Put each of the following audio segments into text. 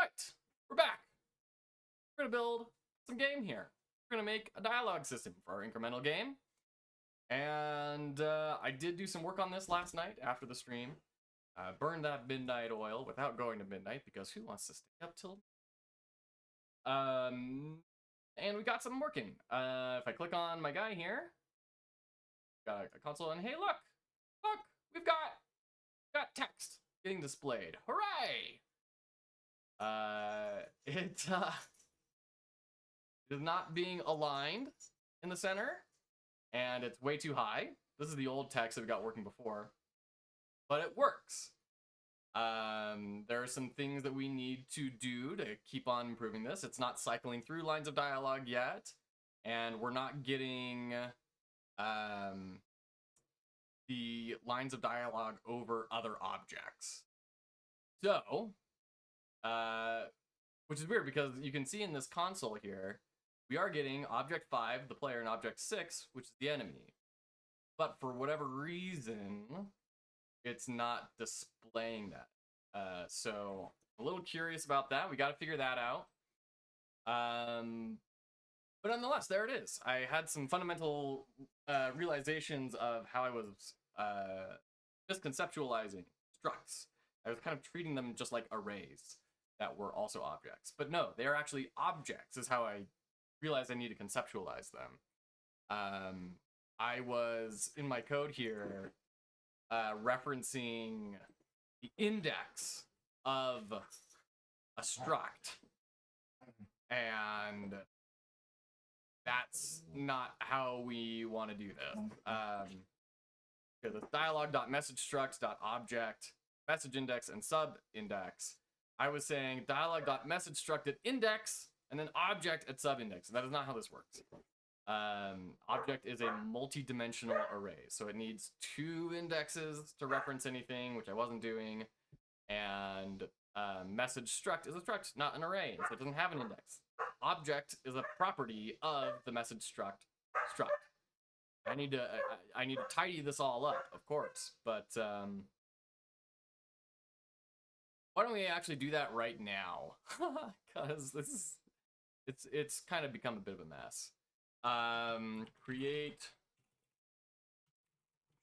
right, we're back. We're gonna build some game here. We're gonna make a dialogue system for our incremental game. And I did do some work on this last night after the stream. Burned that midnight oil without going to midnight because who wants to stay up till? And we got something working. If I click on my guy here, got a console, and hey, look, we've got text getting displayed. Hooray! It is not being aligned in the center, and it's way too high. This is the old text that we got working before, but it works. There are some things that we need to do to keep on improving this. It's not cycling through lines of dialogue yet, and we're not getting the lines of dialogue over other objects. So, which is weird because you can see in this console here, we are getting object 5, the player, and object 6, which is the enemy. But for whatever reason, it's not displaying that. So I'm a little curious about that. We got to figure that out. But nonetheless, there it is. I had some fundamental realizations of how I was just conceptualizing structs. I was kind of treating them just like arrays that were also objects. But no, they are actually objects, is how I realized I need to conceptualize them. I was, in my code here, referencing the index of a struct. And that's not how we want to do this. Because it's dialog.messagestruct.object, message index, and sub index. I was saying dialog.messagestruct at index, and then object at sub index. That is not how this works. Object is a multi-dimensional array, so it needs 2 indexes to reference anything, which I wasn't doing, and message struct is a struct, not an array, so it doesn't have an index. Object is a property of the message struct. I need to tidy this all up, of course, but why don't we actually do that right now? Because it's kind of become a bit of a mess. Create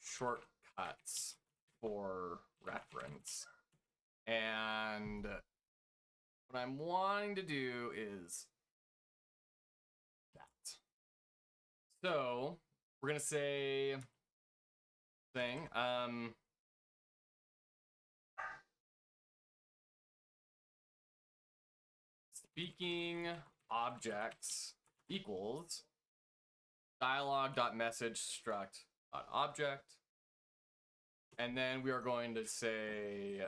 shortcuts for reference. And what I'm wanting to do is that. So we're gonna say thing. Speaking objects equals dialog.messagestruct.object, and then we are going to say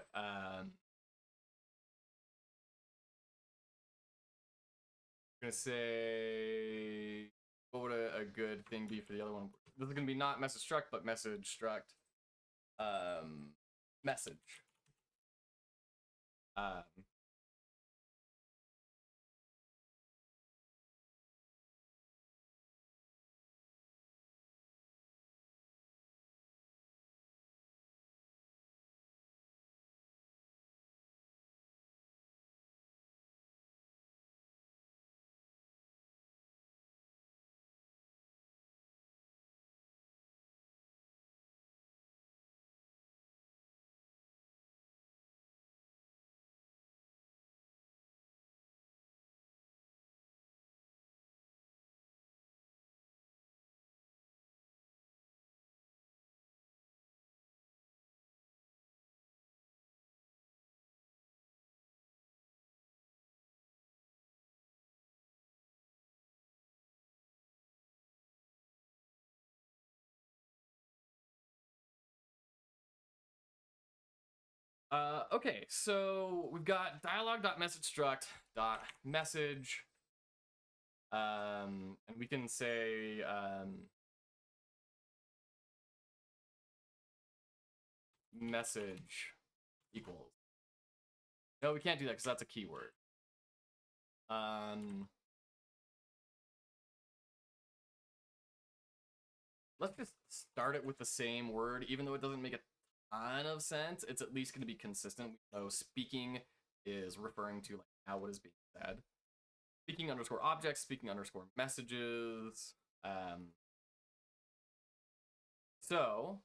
what would a good thing be for the other one? This is gonna be not message struct, but message struct message. Okay, so we've got dialog.messagestruct.message, and we can say message equals. No, we can't do that because that's a keyword. Let's just start it with the same word, even though it doesn't make a ton of sense. It's at least going to be consistent. So speaking is referring to like now what is being said. Speaking underscore objects, speaking underscore messages. So,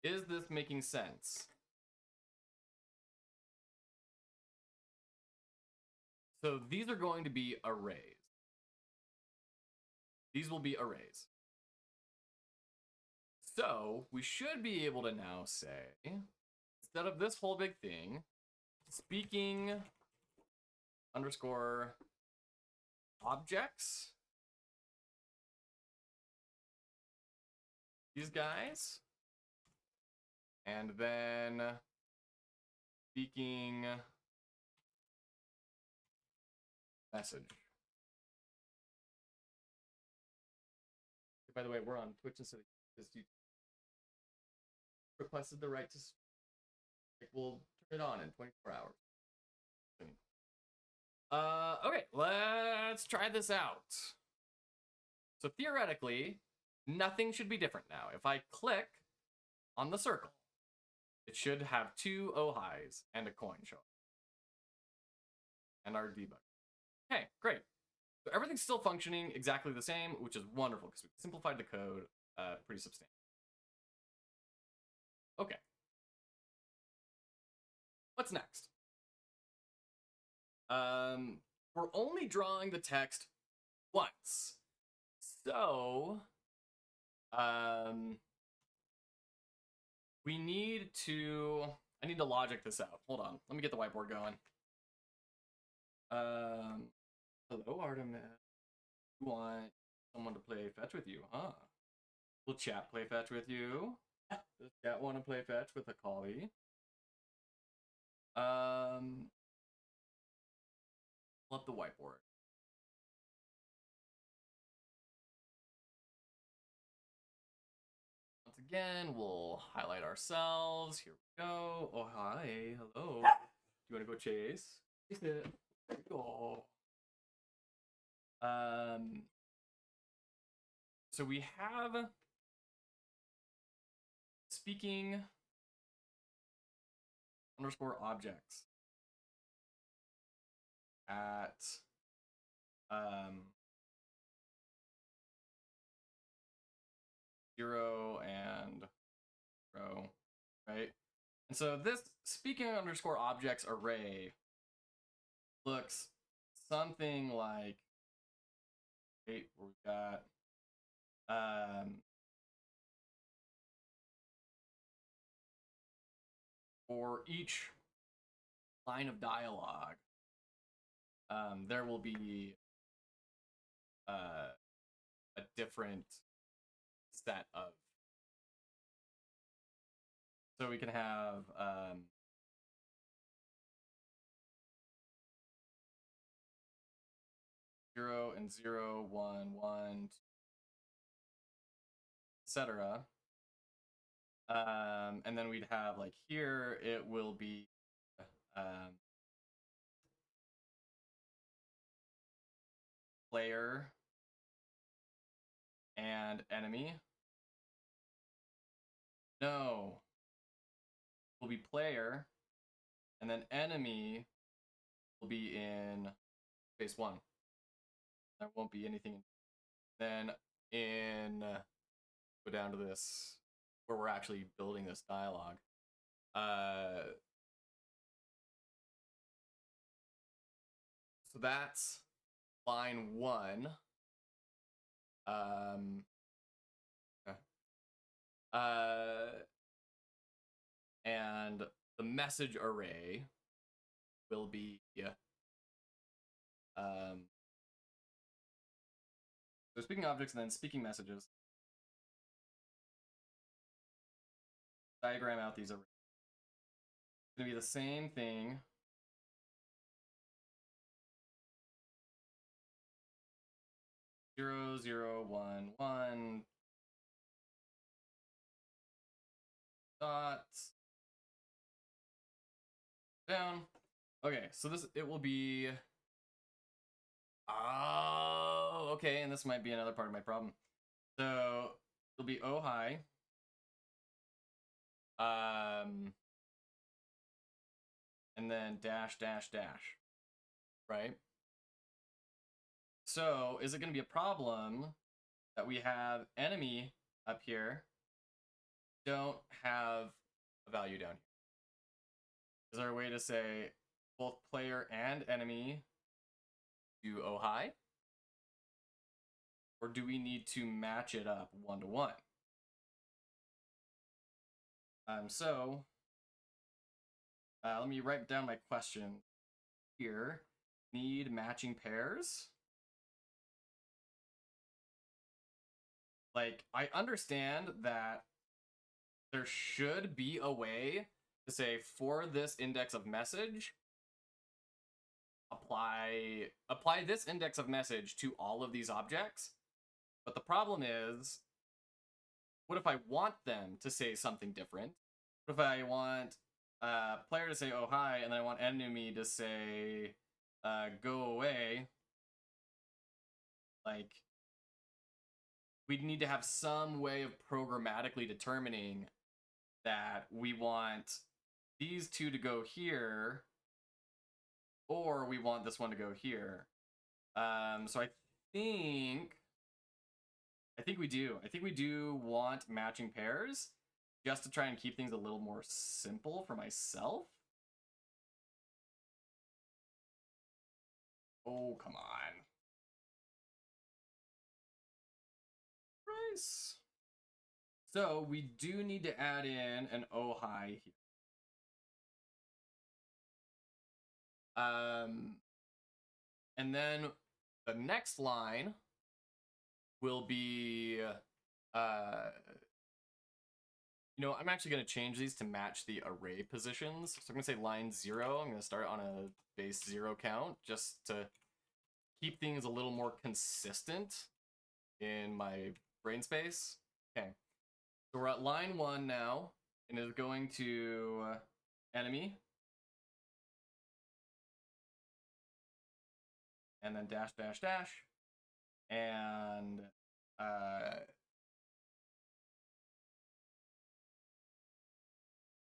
is this making sense? So these are going to be arrays. These will be arrays. So we should be able to now say, instead of this whole big thing, speaking underscore objects, these guys, and then speaking message. By the way, we're on Twitch instead of because you requested the right to. We'll turn it on in 24 hours. Okay, let's try this out. So theoretically, nothing should be different now. If I click on the circle, it should have 2 highs and a coin show up. And our debug. Okay, great. So everything's still functioning exactly the same, which is wonderful because we simplified the code pretty substantially. Okay. What's next? We're only drawing the text once. So, we need to, I need to logic this out. Hold on, let me get the whiteboard going. Hello, Artemis. You want someone to play fetch with you, huh? Will chat play fetch with you? Does chat want to play fetch with a collie? Pull up the whiteboard. Once again, we'll highlight ourselves. Here we go. Oh, hi. Hello. Do you want to go chase? Chase it. There we go. So we have speaking underscore objects at 0 and 0, right? And so this speaking underscore objects array looks something like, wait, we've got for each line of dialogue, there will be a different set of. So we can have 0 and 0, 1, 1, etc. And then we'd have like here, it will be player and enemy. No, will be player, and then enemy will be in space 1. There won't be anything. Then in go down to this where we're actually building this dialogue. So that's line 1. And the message array will be so speaking objects and then speaking messages. Diagram out these arrays. It's gonna be the same thing. Zero, 0, 1, 1. Dots. Down. Okay, so this, it will be. Oh, okay, and this might be another part of my problem. So it'll be oh hi. And then dash, dash, dash. right? So is it going to be a problem that we have enemy up here, don't have a value down here? Is there a way to say both player and enemy do oh hi? Or do we need to match it up 1-to-1? So let me write down my question here. Need matching pairs? Like, I understand that there should be a way to say for this index of message, apply this index of message to all of these objects. But the problem is, what if I want them to say something different? What if I want player to say oh hi, and then I want enemy to say go away? Like, we'd need to have some way of programmatically determining that we want these two to go here, or we want this one to go here. So I think we do. I think we do want matching pairs just to try and keep things a little more simple for myself. Oh, come on. Nice. So we do need to add in an oh hi here. And then the next line will be, I'm actually going to change these to match the array positions. So I'm going to say line 0. I'm going to start on a base 0 count just to keep things a little more consistent in my brain space. Okay. So we're at line 1 now, and it's going to enemy. And then dash, dash, dash. And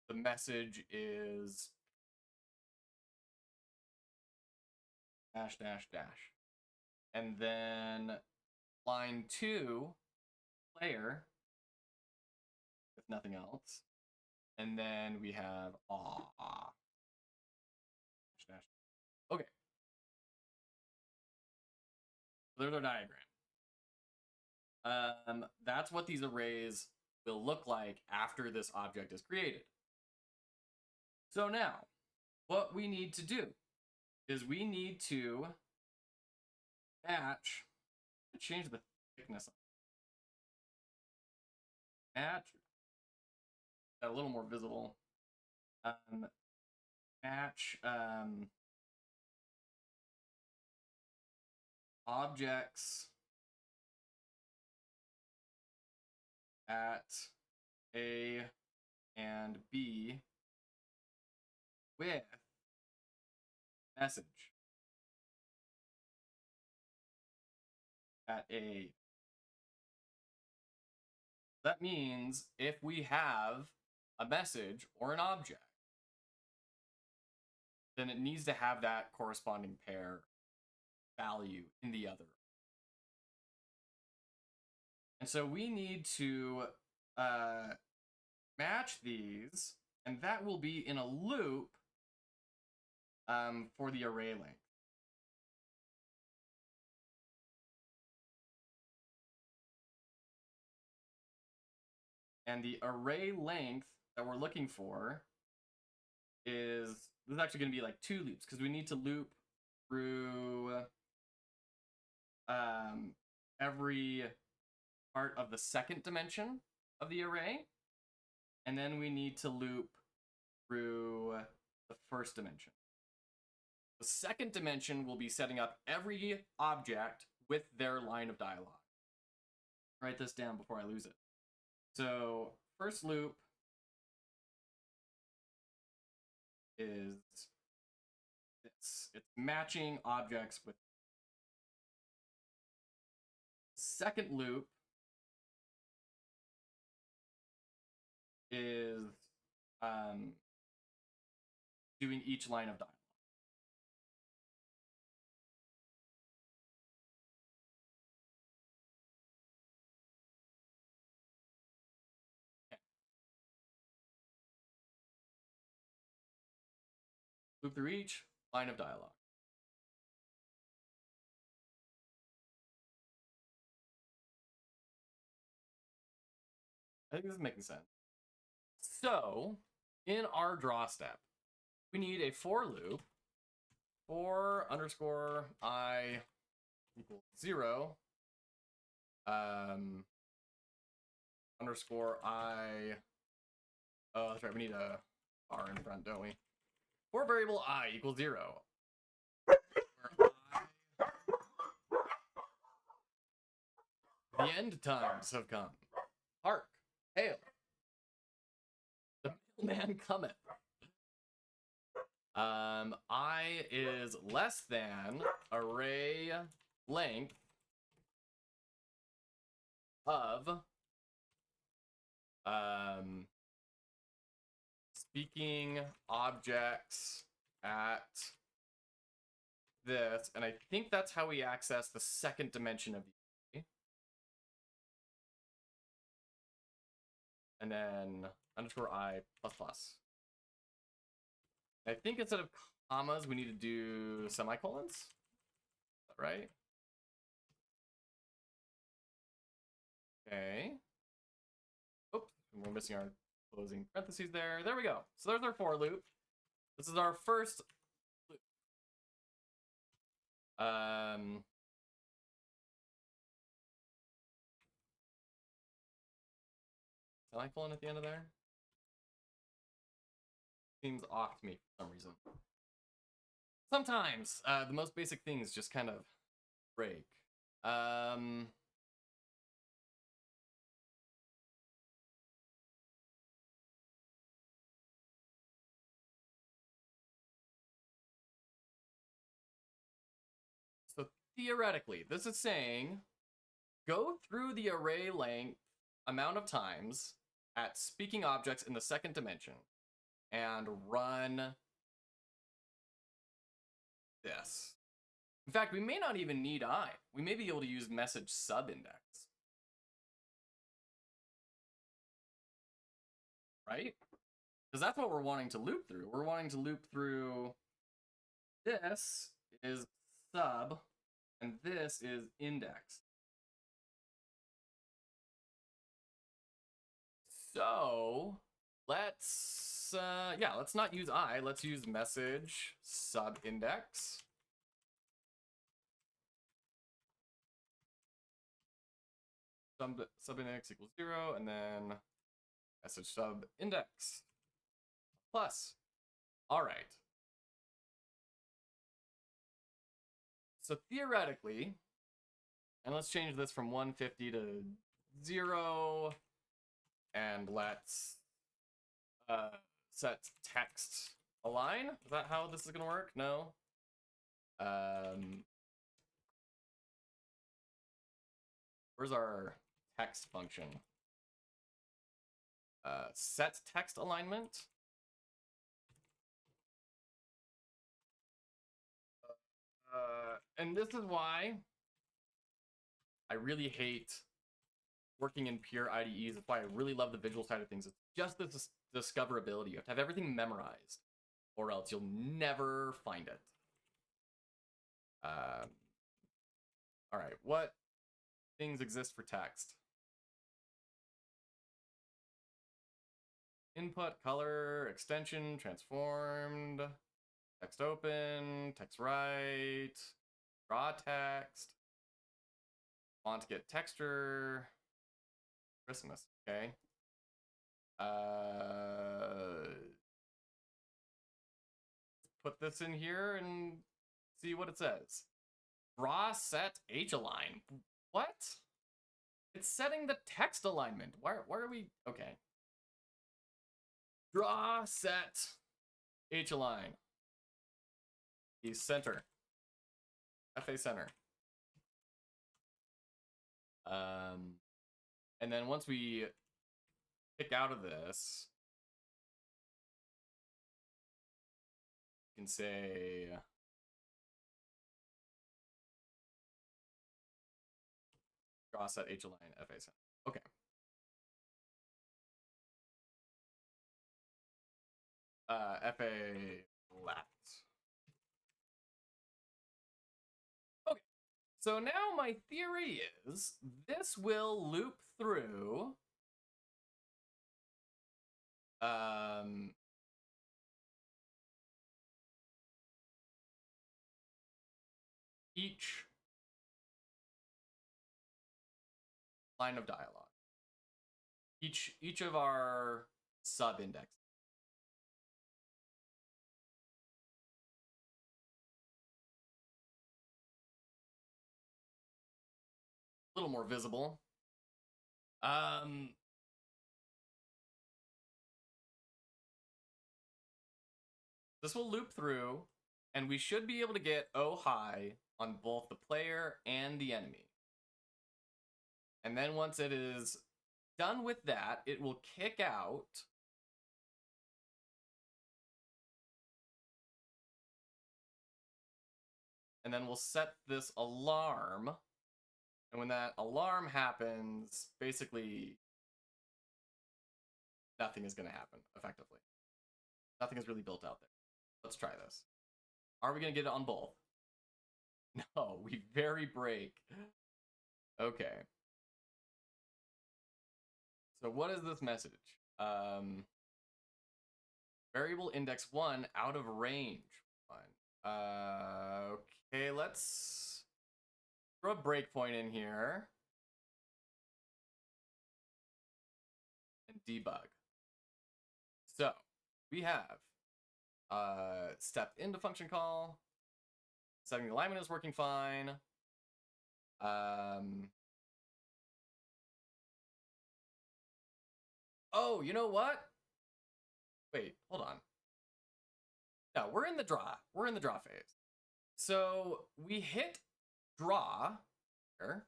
the message is dash, dash, dash. And then line 2, player, with nothing else. And then we have aw. Dash, dash. Okay. So there's our diagram. That's what these arrays will look like after this object is created. So now, what we need to do is we need to match, change the thickness, match, that a little more visible, match objects at A and B with message at A. That means if we have a message or an object, then it needs to have that corresponding pair value in the other. And so we need to match these, and that will be in a loop for the array length. And the array length that we're looking for is, this is actually going to be like 2 loops, because we need to loop through every part of the second dimension of the array, and then we need to loop through the first dimension. The second dimension will be setting up every object with their line of dialogue. Write this down before I lose it. So first loop is this. It's matching objects with. Second loop is doing each line of dialogue. Loop through each line of dialogue. I think this is making sense. So, in our draw step, we need a for loop for underscore I equals 0 underscore I. Oh, that's right. We need a R in front, don't we? For variable I equals 0. The end times have come. Hark, hail. The mailman cometh. I is less than array length of speaking objects at this, and I think that's how we access the second dimension of the array. And then underscore I plus plus. I think instead of commas, we need to do semicolons. Is that right? Okay. Oops, we're missing our closing parentheses there. There we go. So there's our for loop. This is our first loop. Semicolon at the end of there? Seems off to me for some reason. Sometimes the most basic things just kind of break. So theoretically, this is saying go through the array length amount of times at speaking objects in the second dimension and run this. In fact, we may not even need I. We may be able to use message subindex. Right? Because that's what we're wanting to loop through. We're wanting to loop through this is sub and this is index. So let's not use I. Let's use message subindex. Subindex equals 0, and then message subindex plus. All right. So theoretically, and let's change this from 150 to 0, and let's set text align. Is that how this is gonna work? No. Where's our text function? Set text alignment. And this is why I really hate working in pure IDEs. That's why I really love the visual side of things. It's just the discoverability. You have to have everything memorized, or else you'll never find it. All right, what things exist for text? Input, color, extension, transformed, text open, text write, draw text, font get texture, Christmas, okay. Put this in here and see what it says. Draw set H align. What? It's setting the text alignment. Why are we okay? Draw set H align. He's center. FA center. And then once we pick out of this, you can say draw set H align FA center. Okay. FA left. So now my theory is this will loop through each line of dialogue, each of our sub indexes. A little more visible. This will loop through, and we should be able to get oh hi on both the player and the enemy. And then once it is done with that, it will kick out and then we'll set this alarm. And when that alarm happens, basically nothing is going to happen effectively. Nothing is really built out there. Let's try this. Are we going to get it on both? No, we very break. Okay. So what is this message? Variable index 1 out of range. Fine. Okay, let's throw a breakpoint in here. And debug. So we have step into function call. Setting the alignment is working fine. Oh, you know what? Wait, hold on. No, we're in the draw. We're in the draw phase. So we hit draw here.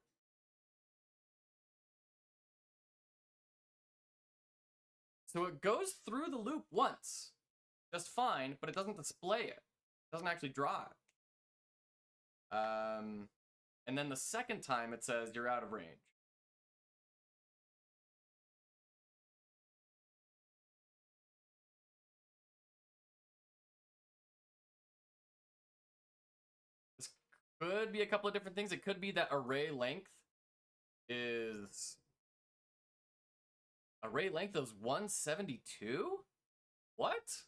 So it goes through the loop once, just fine, but it doesn't display it. It doesn't actually draw it. And then the second time it says you're out of range. This could be a couple of different things. It could be that array length is 172? What?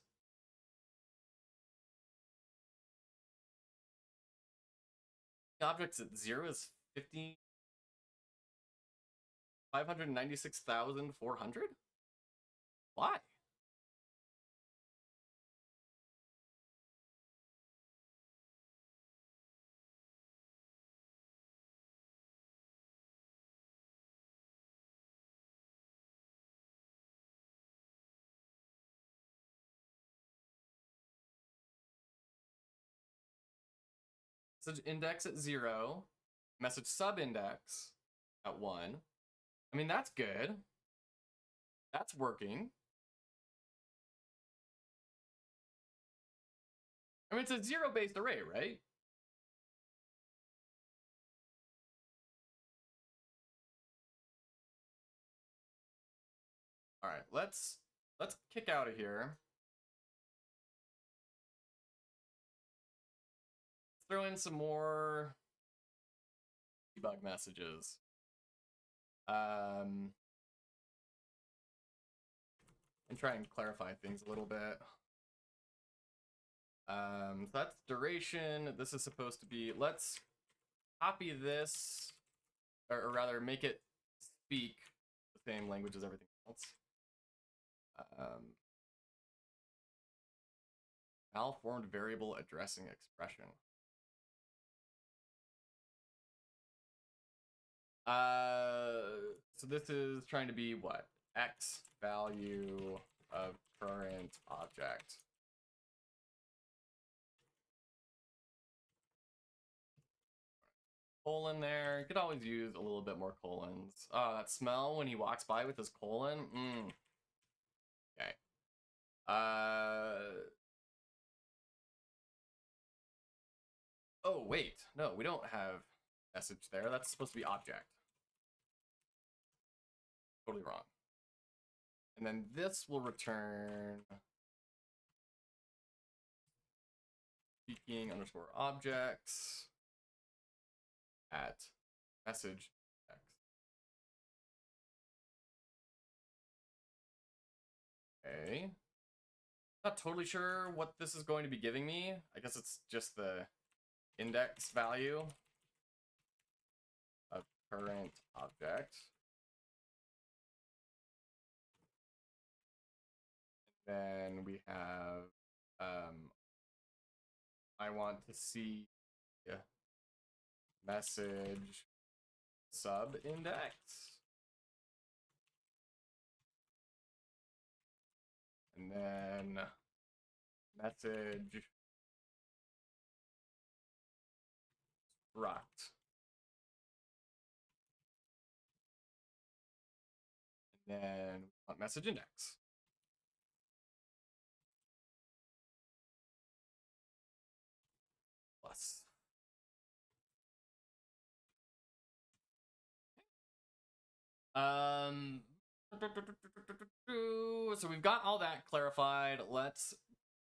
Objects at 0 is 596,400? Why? Message index at 0, message sub index at 1. I mean, that's good. That's working. I mean, it's a 0-based array, right? All right, let's kick out of here. Let's throw in some more debug messages. And try and clarify things a little bit. So that's duration. This is supposed to be, let's copy this, or rather make it speak the same language as everything else. Malformed variable addressing expression. So this is trying to be what? X value of current object. Colon there. You could always use a little bit more colons. Oh, that smell when he walks by with his colon. Okay. Oh, wait. No, we don't have message there. That's supposed to be object. Totally wrong. And then this will return speaking underscore objects. at message text. Okay. Not totally sure what this is going to be giving me. I guess it's just the index value of current object. Then we have, I want to see message sub index. And then message struct. And then we want message index. Plus. So we've got all that clarified. Let's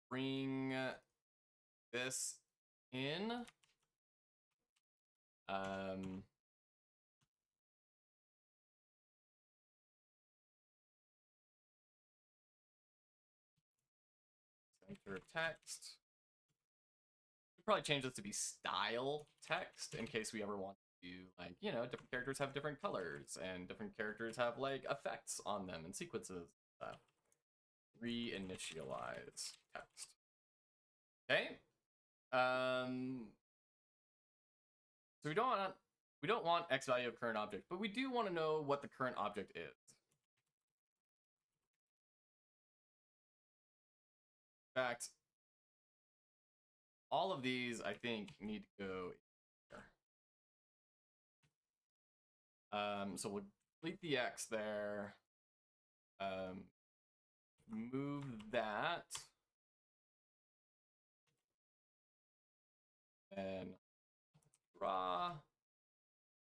bring this in. Center text. We'll probably change this to be style text in case we ever want to, like, you know, different characters have different colors and different characters have like effects on them and sequences. Reinitialize text. Okay. So we don't want x value of current object, but we do want to know what the current object is. In fact, all of these I think need to go here. So we'll delete the x there. Move that. And draw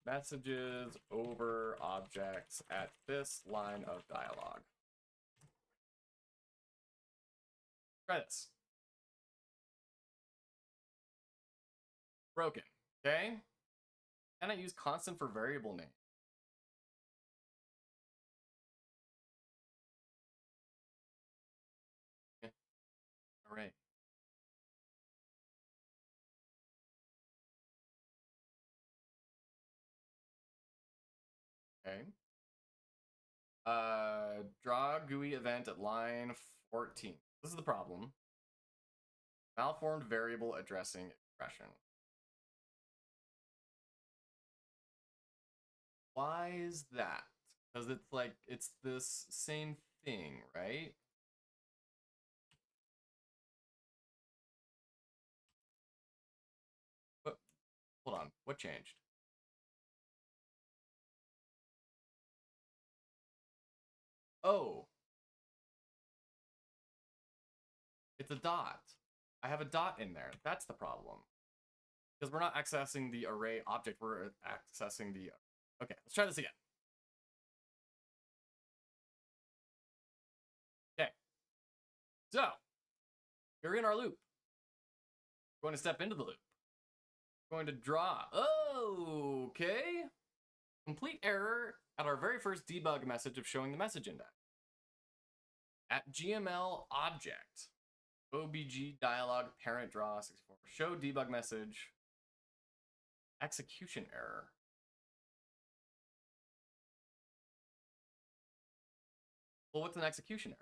messages over objects at this line of dialogue. Try this. Broken. Okay. Can I use constant for variable name? Okay. All right. Okay. Draw GUI event at line 14. This is the problem. Malformed variable addressing expression. Why is that? Because it's like, it's this same thing, right? But, hold on, what changed? Oh. It's a dot. I have a dot in there. That's the problem. Because we're not accessing the array object, we're accessing the... Okay, let's try this again. Okay. So, we're in our loop. We're going to step into the loop. We're going to draw. Oh, okay. Complete error at our very first debug message of showing the message index. At GML object, OBG dialog parent draw 64. Show debug message. Execution error. Well, what's an execution error?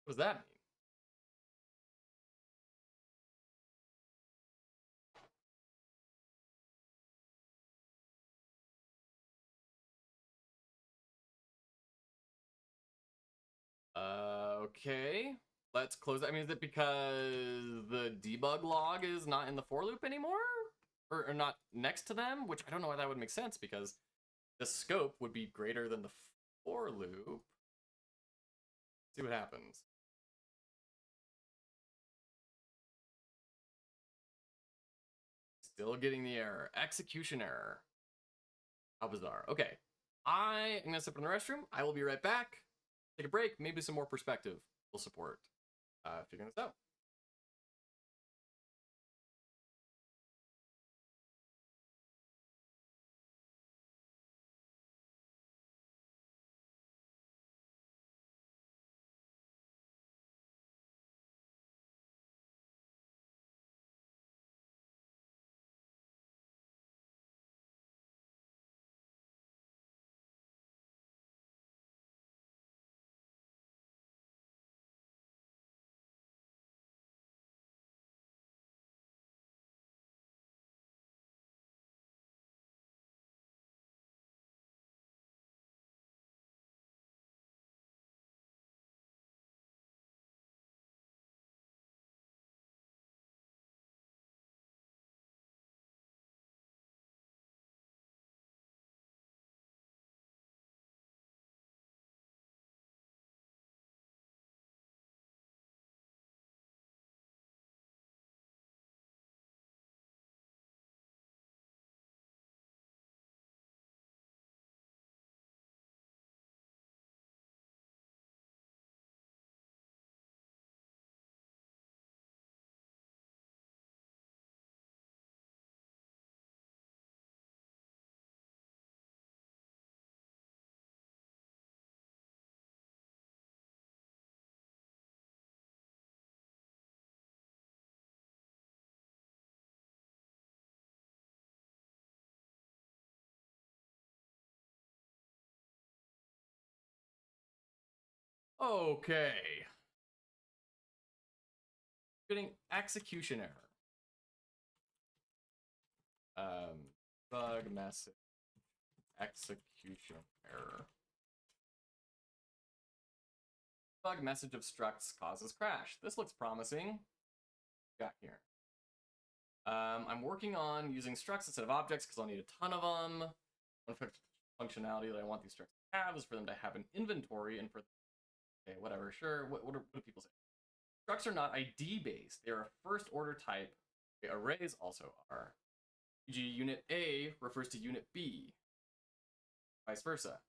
What does that mean? Okay. Let's close that. I mean, is it because the debug log is not in the for loop anymore? Or not next to them? Which I don't know why that would make sense, because the scope would be greater than the for loop. See what happens. Still getting the error. Execution error. How bizarre. Okay. I am going to step in the restroom. I will be right back. Take a break. Maybe some more perspective will support figuring this out. Okay. Getting execution error. Bug message execution error. Bug message of structs causes crash. This looks promising. Got here. I'm working on using structs instead of objects because I'll need a ton of them. One functionality that I want these structs to have is for them to have an inventory and for okay, whatever, sure. What do people say? Structs are not ID based. They are a first order type. Okay, arrays also are. E.g., unit A refers to unit B. Vice versa.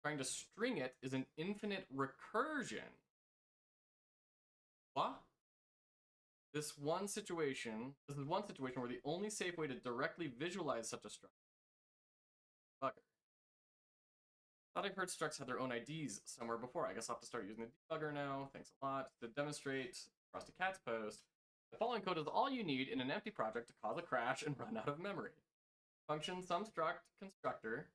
Trying to string it is an infinite recursion. What? This is one situation where the only safe way to directly visualize such a struct. Fucker. Thought I heard structs had their own IDs somewhere before. I guess I'll have to start using the debugger now. Thanks a lot. To demonstrate Frosty Cat's post, the following code is all you need in an empty project to cause a crash and run out of memory. Function sumstruct constructor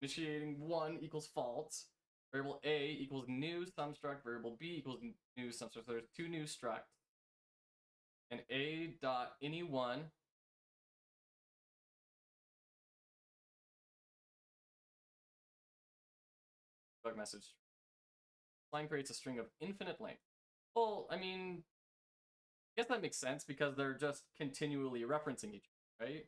initiating 1 equals false. Variable A equals new sumstruct. Variable B equals new sumstruct. So there's 2 new structs. And A dot any1 bug message. Line creates a string of infinite length. Well, I mean, I guess that makes sense because they're just continually referencing each other, right?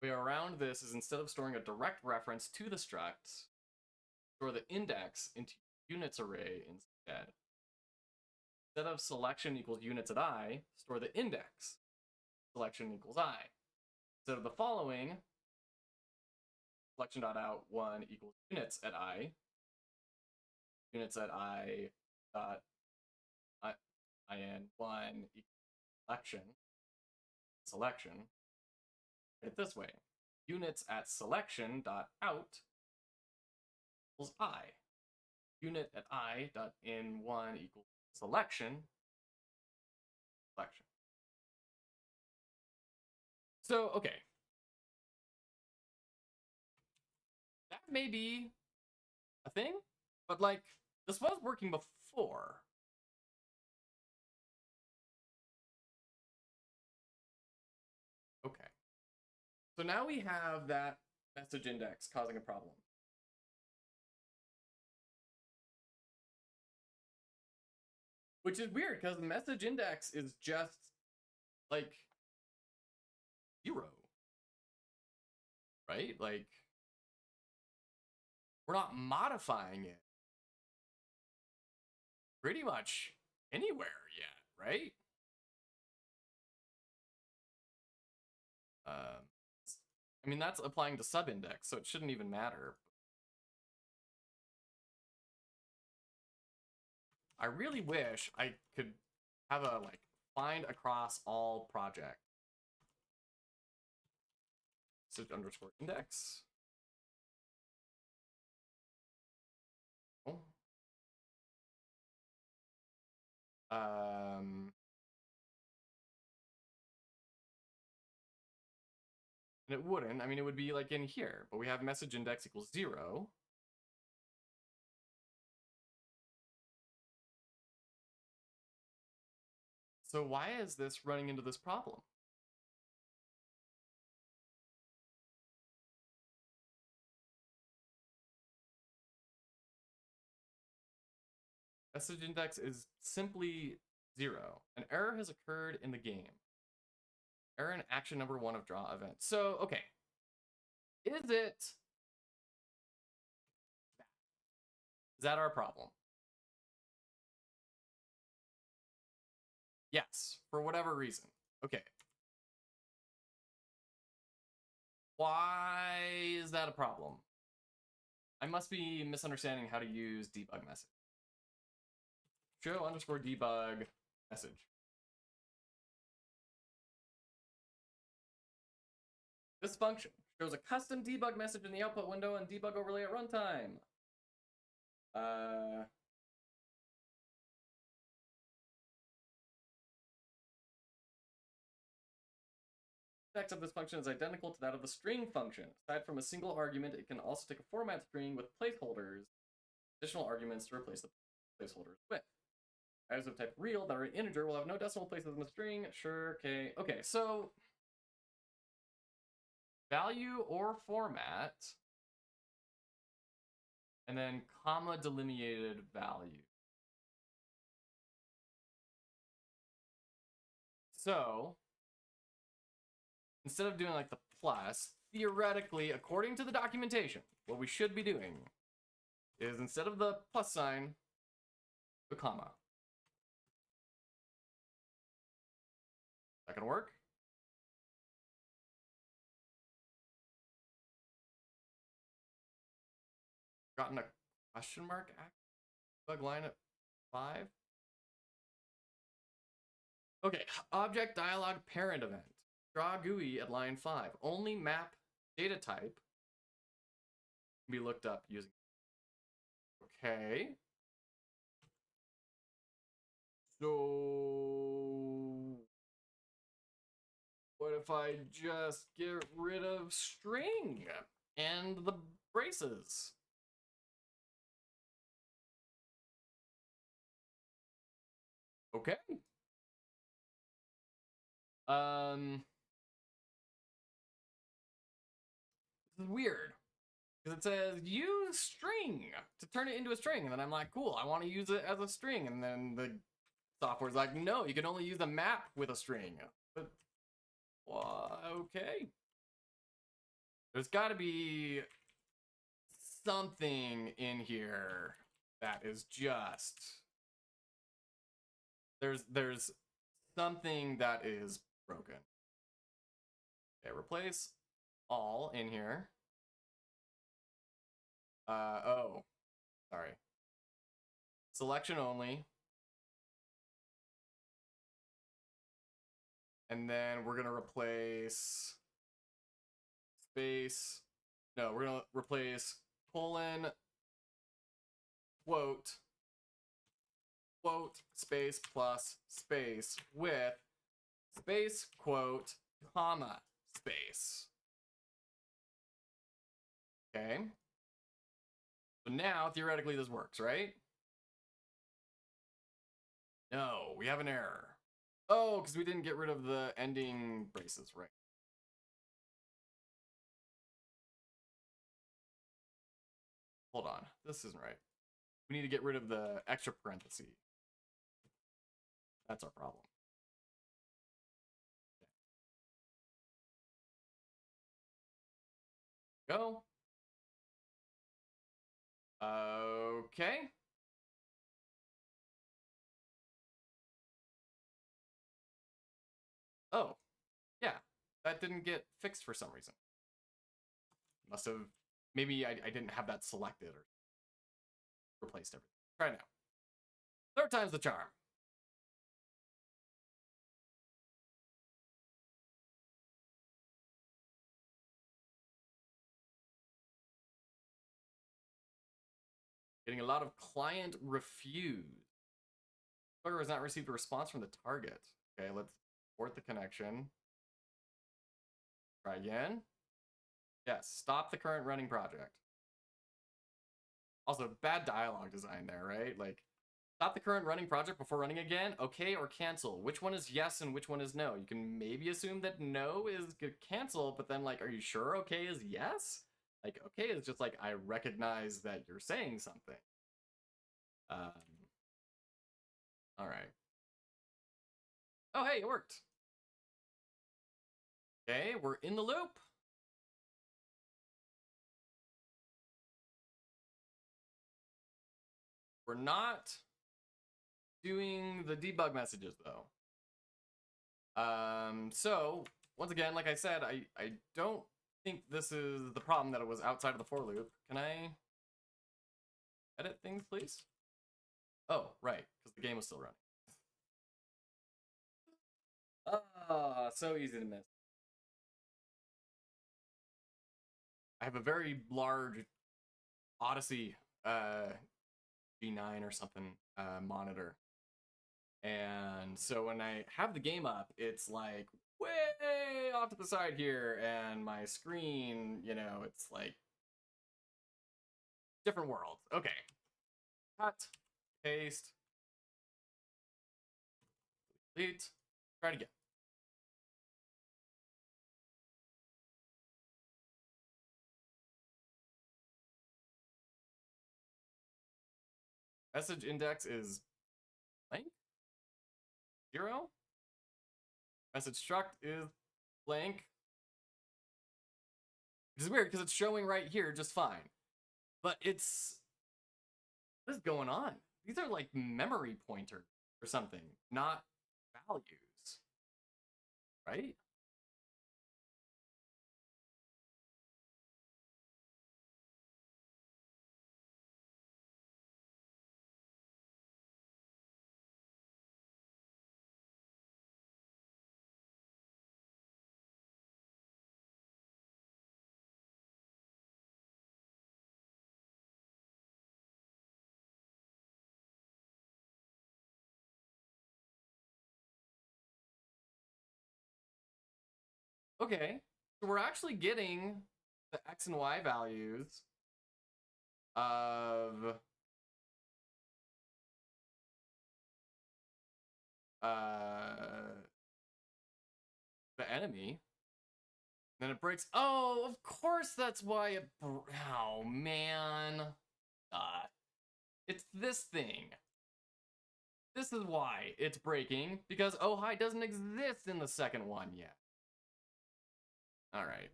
Way around this is instead of storing a direct reference to the struct, store the index into units array instead. Instead of selection equals units at I, store the index. Selection equals I. Instead of the following, selection.out1 equals units at I. Units at I dot in1 equals selection. Selection. Write it this way. Units at selection dot out equals I. Unit at I dot in1 equals selection. Selection. So, okay. That may be a thing, but like, this was working before. Okay. So now we have that message index causing a problem. Which is weird because the message index is just like 0. Right? Like, we're not modifying it pretty much anywhere yet, right? I mean, that's applying to subindex, so it shouldn't even matter. I really wish I could have a like find across all project. Message underscore index. Oh. And it wouldn't. I mean, it would be like in here, but we have message index equals 0. So why is this running into this problem? Message index is simply 0. An error has occurred in the game. Error in action number 1 of draw event. So, okay. Is that our problem? Yes, for whatever reason. Okay. Why is that a problem? I must be misunderstanding how to use debug message. Show underscore debug message. This function shows a custom debug message in the output window and debug overlay at runtime. syntax of this function is identical to that of the string function. Aside from a single argument, it can also take a format string with placeholders, additional arguments to replace the placeholders with. Values of type real that are an integer will have no decimal places in the string. Sure, okay. Okay, so value or format, and then comma delineated value. So instead of doing like the plus, theoretically, according to the documentation, what we should be doing is instead of the plus sign, the comma. That gonna work? Gotten a question mark bug line at 5. Okay, object dialog parent event. Draw GUI at line 5. Only map data type can be looked up using. Okay. So what if I just get rid of string and the braces? Okay. This is weird because it says use string to turn it into a string, and then I'm like, cool, I want to use it as a string, and then the software's like, no, you can only use a map with a string. But okay, there's got to be something in here that is just there's something that is broken. Okay, replace all in here. Oh, sorry. Selection only. And then we're gonna replace space. No, we're gonna replace colon, quote, space plus space with space, quote, comma, space. Okay. So now, theoretically, this works, right? No, we have an error. Oh, because we didn't get rid of the ending braces, right? Hold on, this isn't right. We need to get rid of the extra parenthesis. That's our problem. Go. Okay. Oh, yeah, that didn't get fixed for some reason. Must have, maybe I didn't have that selected or replaced everything. Try now. Third time's the charm. Getting a lot of client refuse. Bugger has not received a response from the target. Okay, let's abort the connection. Try again. Yes, stop the current running project. Also, bad dialogue design there, right? Like, stop the current running project before running again. Okay or cancel. Which one is yes and which one is no? You can maybe assume that no is cancel, but then like, are you sure okay is yes? Like, okay is just like, I recognize that you're saying something. All right. Oh, hey, it worked. Okay, we're in the loop. We're not doing the debug messages though. So once again, like I said, I don't think this is the problem that it was outside of the for loop. Can I edit things, please? Oh, right, because the game was still running. Ah, so easy to miss. I have a very large Odyssey G9 or something monitor. And so when I have the game up, it's like way off to the side here, and my screen, you know, it's like different world. Okay. Cut, paste, delete, try it again. Message index is blank, 0. Message struct is blank. Which is weird because it's showing right here just fine. But it's, what is going on? These are like memory pointers or something, not values, right? Okay, so we're actually getting the X and Y values of the enemy. Then it breaks. Oh, of course that's why it. Oh man, it's this thing. This is why it's breaking, because oh hi doesn't exist in the second one yet. All right.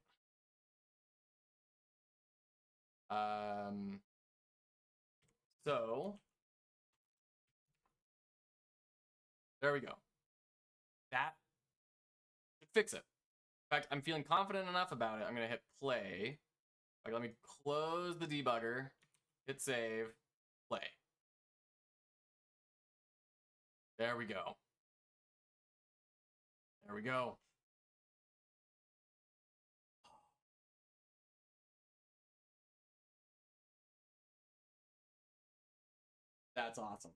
So there we go. That should fix it. In fact, I'm feeling confident enough about it. I'm gonna hit play. Like, let me close the debugger, hit save, play. There we go. There we go. That's awesome.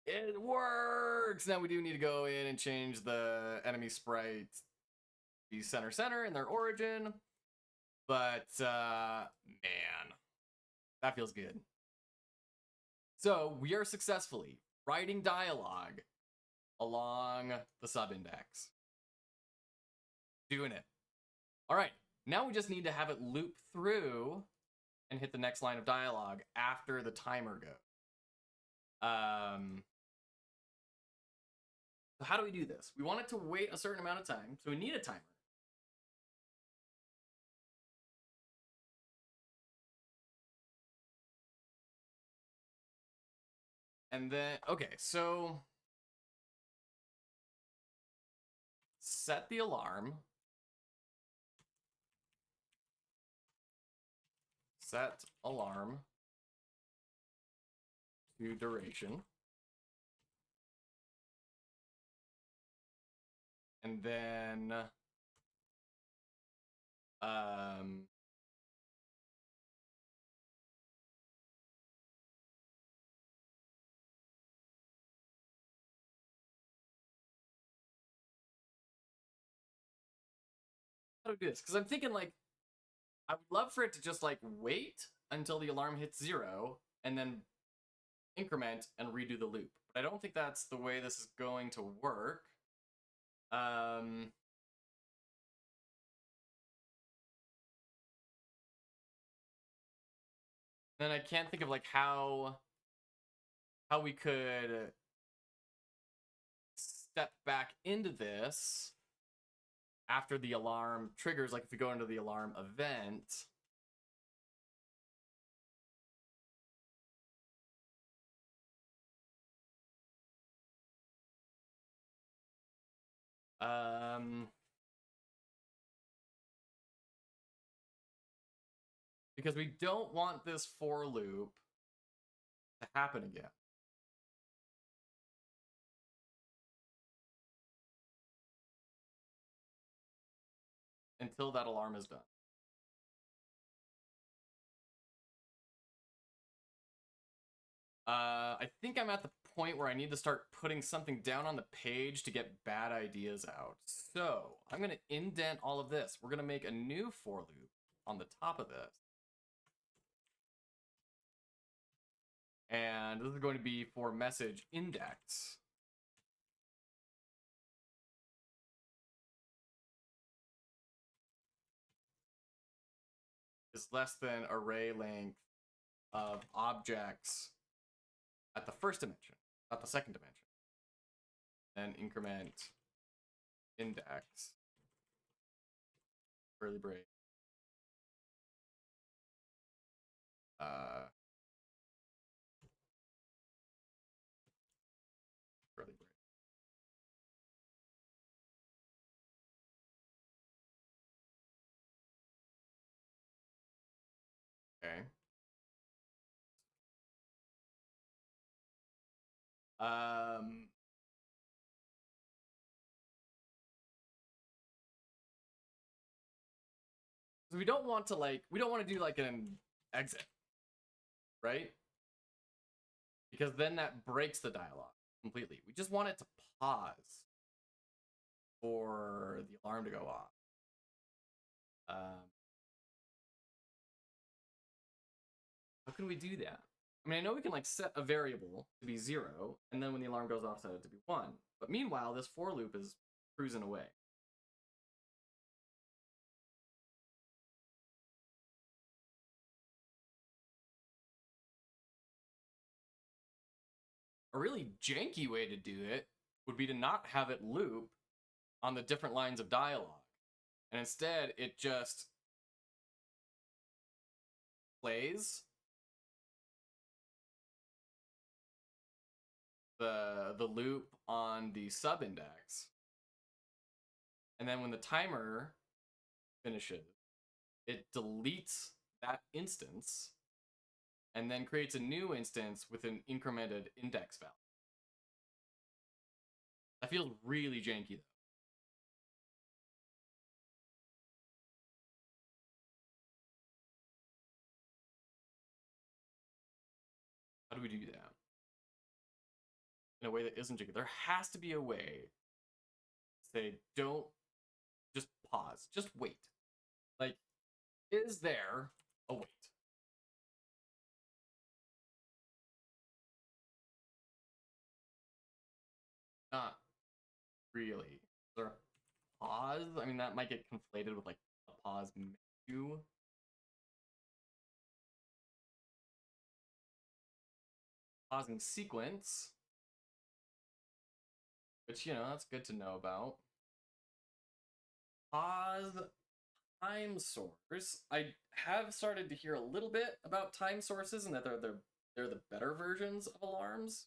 It works! Now we do need to go in and change the enemy sprite to be center in their origin. But, man, that feels good. So we are successfully writing dialogue along the subindex. Doing it. All right, now we just need to have it loop through and hit the next line of dialogue after the timer goes. So how do we do this? We want it to wait a certain amount of time, so we need a timer. And then, okay, so set the alarm. Set alarm to duration. And then how do we do this? Because I'm thinking like I would love for it to just like wait until the alarm hits 0 and then increment and redo the loop. But I don't think that's the way this is going to work. Then I can't think of like how we could step back into this after the alarm triggers, like if we go into the alarm event. Because we don't want this for loop to happen again. Until that alarm is done. I think I'm at the point where I need to start putting something down on the page to get bad ideas out. So I'm going to indent all of this. We're going to make a new for loop on the top of this. And this is going to be for message index. Is less than array length of objects at the first dimension, not the second dimension. Then increment index, curly brace, curly brace. Okay. So we don't want to do like an exit, right? Because then that breaks the dialogue completely. We just want it to pause for the alarm to go off. How can we do that? I mean, I know we can like set a variable to be 0, and then when the alarm goes off, set it to be 1. But meanwhile, this for loop is cruising away. A really janky way to do it would be to not have it loop on the different lines of dialogue. And instead, it just plays the loop on the subindex. And then when the timer finishes, it deletes that instance and then creates a new instance with an incremented index value. That feels really janky, though. How do we do that? In a way that isn't janky. There has to be a way to say, don't just pause, just wait. Like, is there a wait? Not really. Is there a pause? I mean, that might get conflated with like a pause menu. Pausing sequence, which, that's good to know about. Pause time source. I have started to hear a little bit about time sources and that they're the better versions of alarms.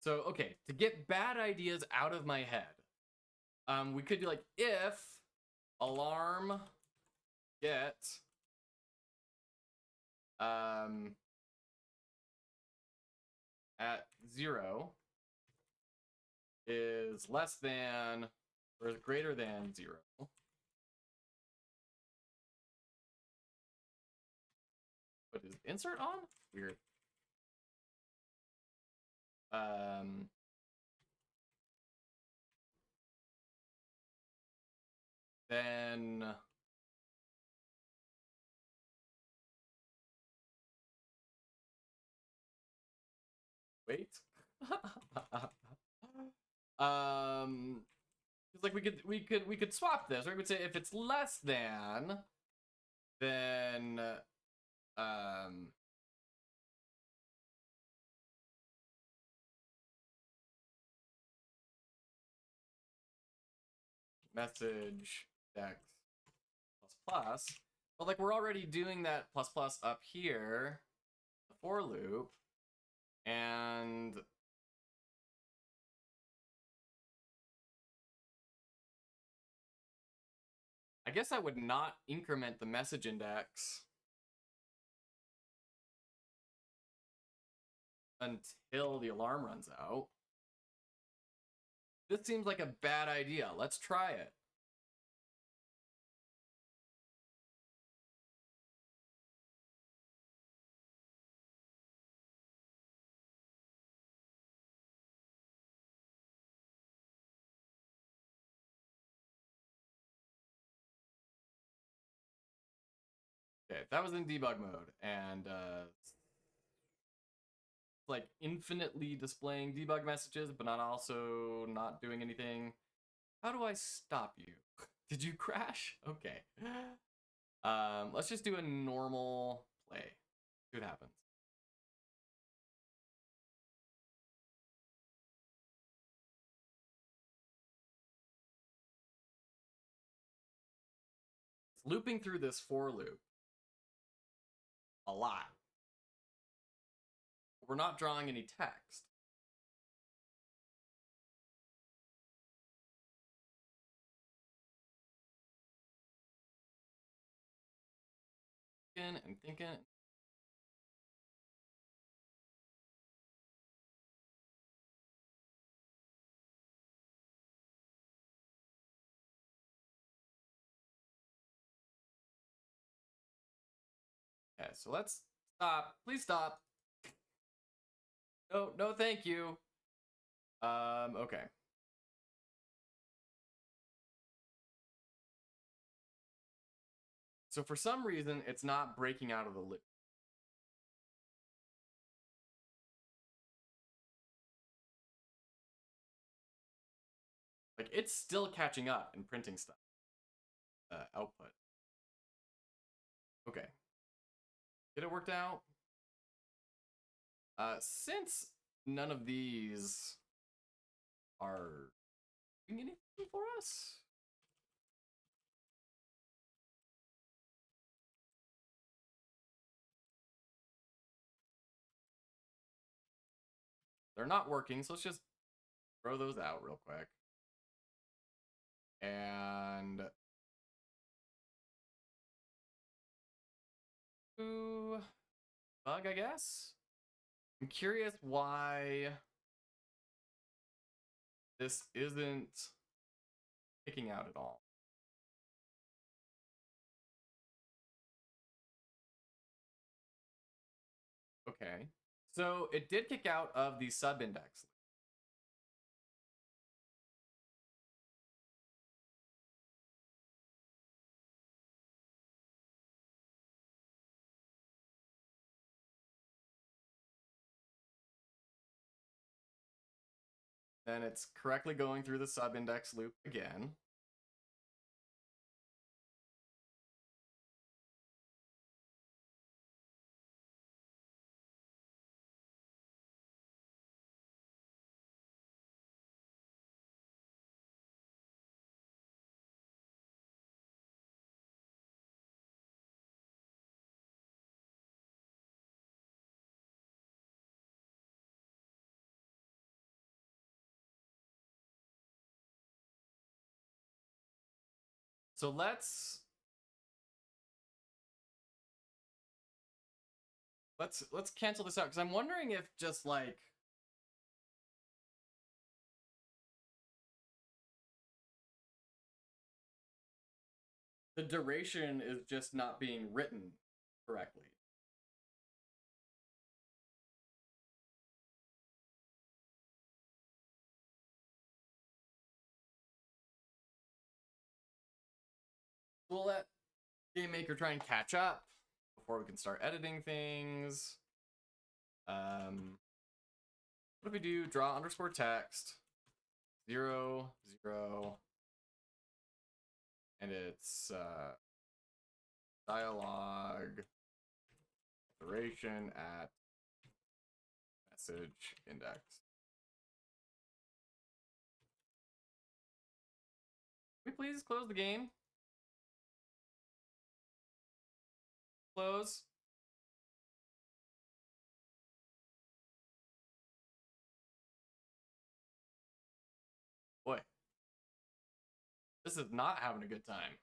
So, okay, to get bad ideas out of my head, we could do like if alarm get at 0 is less than or is greater than 0. But is insert on? Weird. Then wait. It's like we could swap this, or we could say if it's less than, then message index plus plus. But like we're already doing that plus plus up here, the for loop, and I guess I would not increment the message index until the alarm runs out. This seems like a bad idea. Let's try it. Okay, that was in debug mode, and like infinitely displaying debug messages, but not doing anything. How do I stop you? Did you crash? Okay. Let's just do a normal play. See what happens. It's looping through this for loop a lot. We're not drawing any text. And thinking. Okay, so let's stop. Please stop. No, no, thank you. Okay. So for some reason, it's not breaking out of the loop. Like it's still catching up and printing stuff. Output. Okay. Get it worked out? Since none of these are doing anything for us, they're not working, so let's just throw those out real quick. And ooh, bug, I guess. I'm curious why this isn't kicking out at all. Okay. So it did kick out of the sub-index. Then it's correctly going through the sub-index loop again. So let's cancel this out because I'm wondering if just like the duration is just not being written correctly. We'll let Game Maker try and catch up before we can start editing things. What if we do draw underscore text 0 0 and it's dialogue duration at message index. please close the game? Close. Boy, this is not having a good time.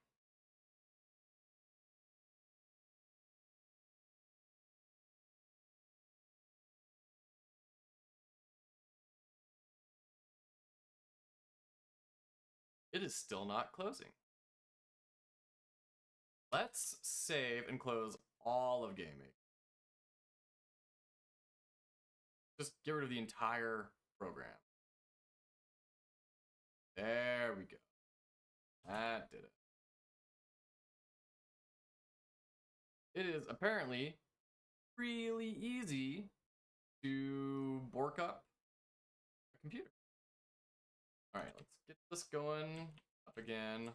It is still not closing. Let's save and close all of gaming. Just get rid of the entire program. There we go. That did it. It is apparently really easy to bork up a computer. All right, let's get this going up again.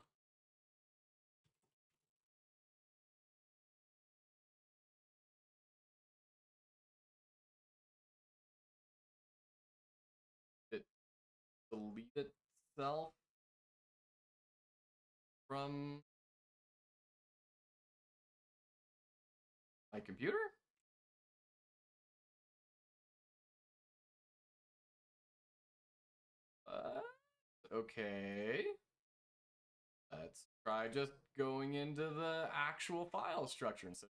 It delete itself from my computer? Okay. Let's try just going into the actual file structure instead.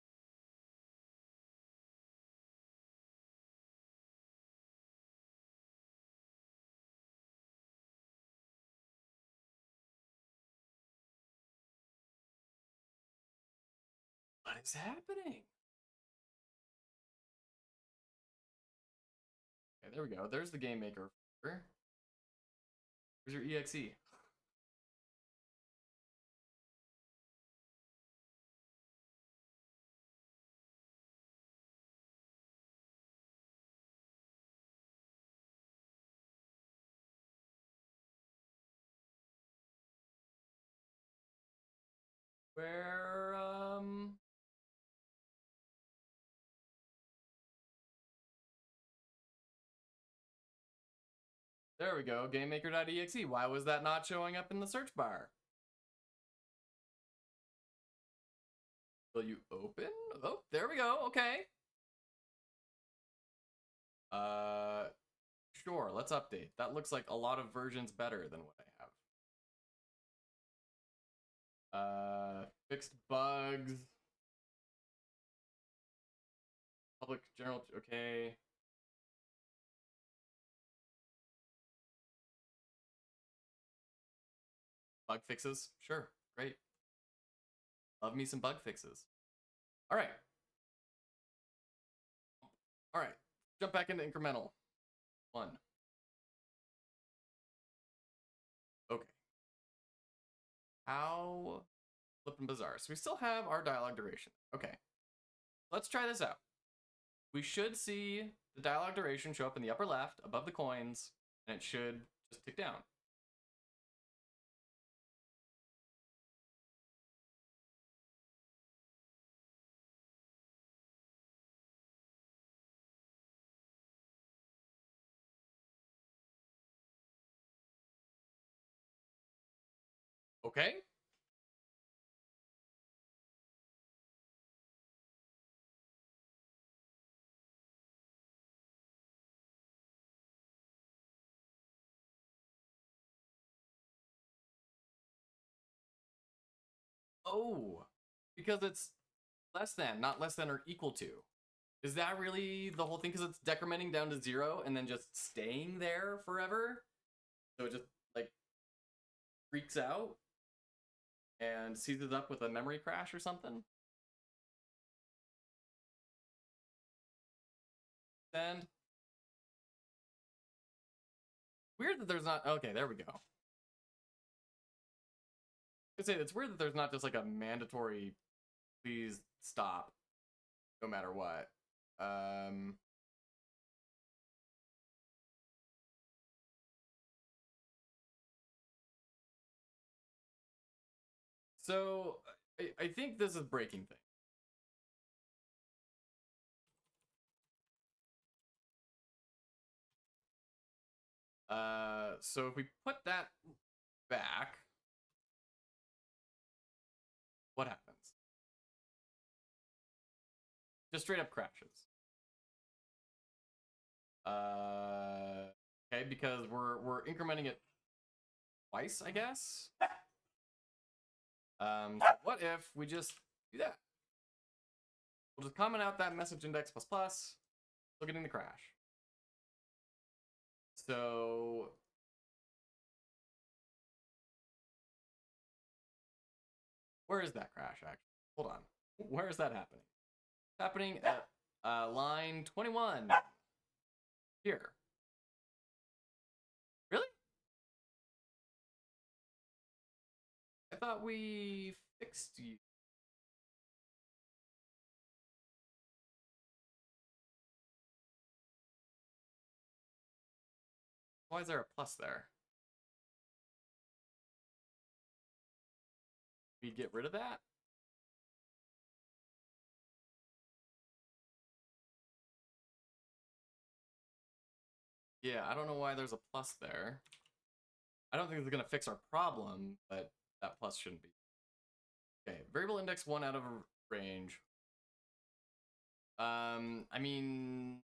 What is happening? Okay, there we go. There's the game maker. Where's your exe? Where there we go. GameMaker.exe. Why was that not showing up in the search bar? Will you open? Oh, there we go. Okay. Sure. Let's update. That looks like a lot of versions better than what I have. Fixed bugs. Public general. Okay. Bug fixes. Sure. Great. Love me some bug fixes. All right. All right. Jump back into incremental. 1. Okay. How flippin' bizarre. So we still have our dialogue duration. Okay. Let's try this out. We should see the dialogue duration show up in the upper left above the coins, and it should just tick down. Okay. Oh, because it's less than, not less than or equal to. Is that really the whole thing? Because it's decrementing down to 0 and then just staying there forever? So it just, like, freaks out and seizes up with a memory crash or something? And weird that there's not. Okay, there we go. I say it's weird that there's not just like a mandatory please stop no matter what. So I think this is breaking things. So if we put that back, Just straight up crashes. Okay, because we're incrementing it twice, I guess. So what if we just do that? We'll just comment out that message index plus plus. Still getting the crash. So where is that crash actually? Hold on. Where is that happening? It's happening at line 21. Here. Really? I thought we fixed you. Why is there a plus there? We get rid of that? Yeah, I don't know why there's a plus there. I don't think it's gonna fix our problem, but that plus shouldn't be. Okay, variable index 1 out of range. I mean,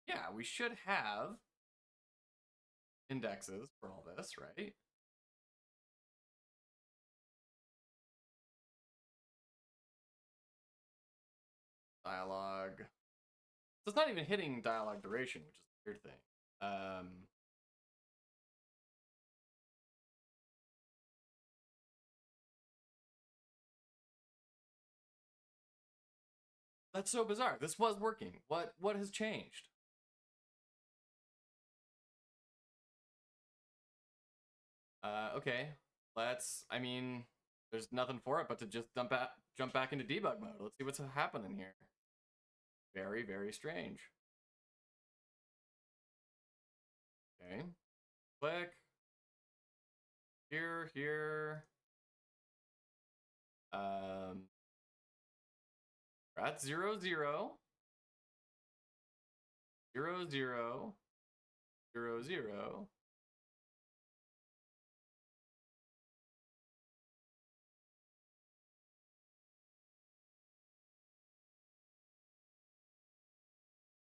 yeah, we should have indexes for all this, right? Dialogue. So it's not even hitting dialogue duration, which is a weird thing. That's so bizarre. This was working. What has changed? Okay. I mean, there's nothing for it but to just jump back into debug mode. Let's see what's happening here. Very, very strange. Okay. Click. Here. We're at 0, 0. 0, 0. 0, 0.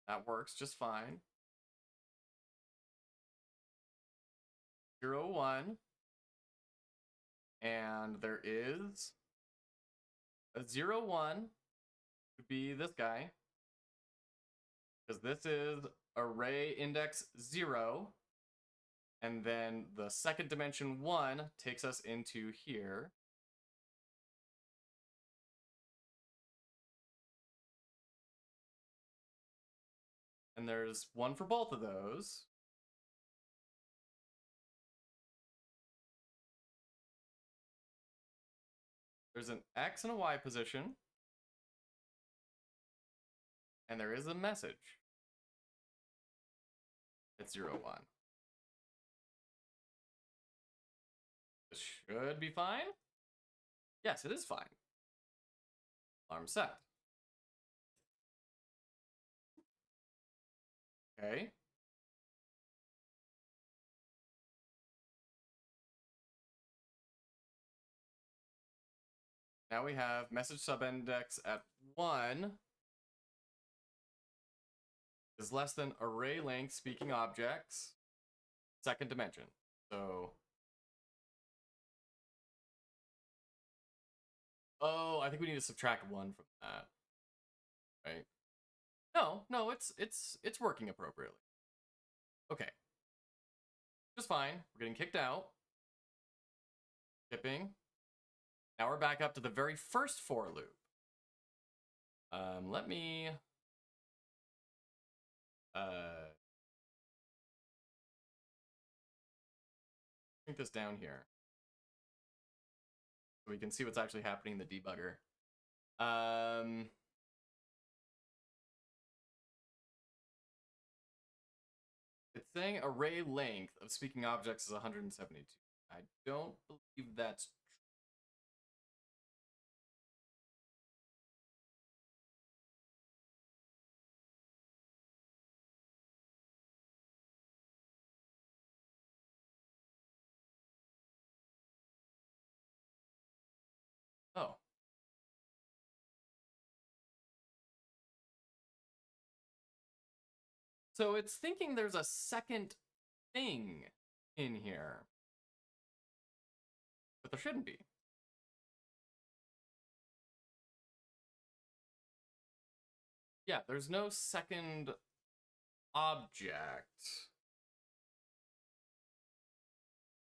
That works just fine. 0, 1. And there is a 0, 1 would be this guy. Because this is array index 0. And then the second dimension 1 takes us into here. And there's 1 for both of those. There's an X and a Y position. And there is a message. It's 0, 1. This should be fine. Yes, it is fine. Alarm set. Okay. Now we have message subindex at 1 is less than array length speaking objects, second dimension. So, oh, I think we need to subtract 1 from that, right? No, it's working appropriately. Okay, just fine. We're getting kicked out. Skipping. Now we're back up to the very first for loop. Let me shrink this down here so we can see what's actually happening in the debugger. It's saying array length of speaking objects is 172. I don't believe that's true. Oh. So it's thinking there's a second thing in here. But there shouldn't be. Yeah, there's no second object.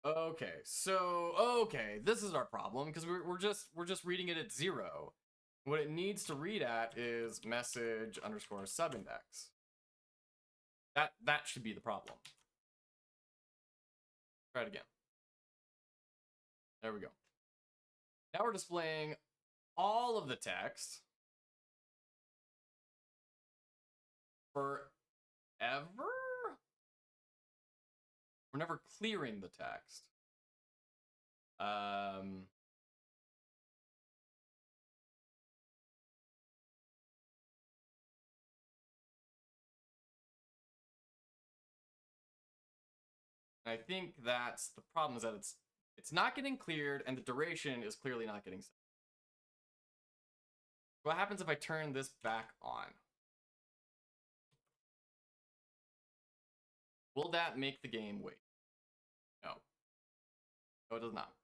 Okay, so this is our problem because we're just reading it at 0. What it needs to read at is message underscore subindex. That should be the problem. Try it again. There we go. Now we're displaying all of the text forever. We're never clearing the text. I think that's the problem, is that it's not getting cleared and the duration is clearly not getting set. What happens if I turn this back on? Will that make the game wait? No. No, it does not.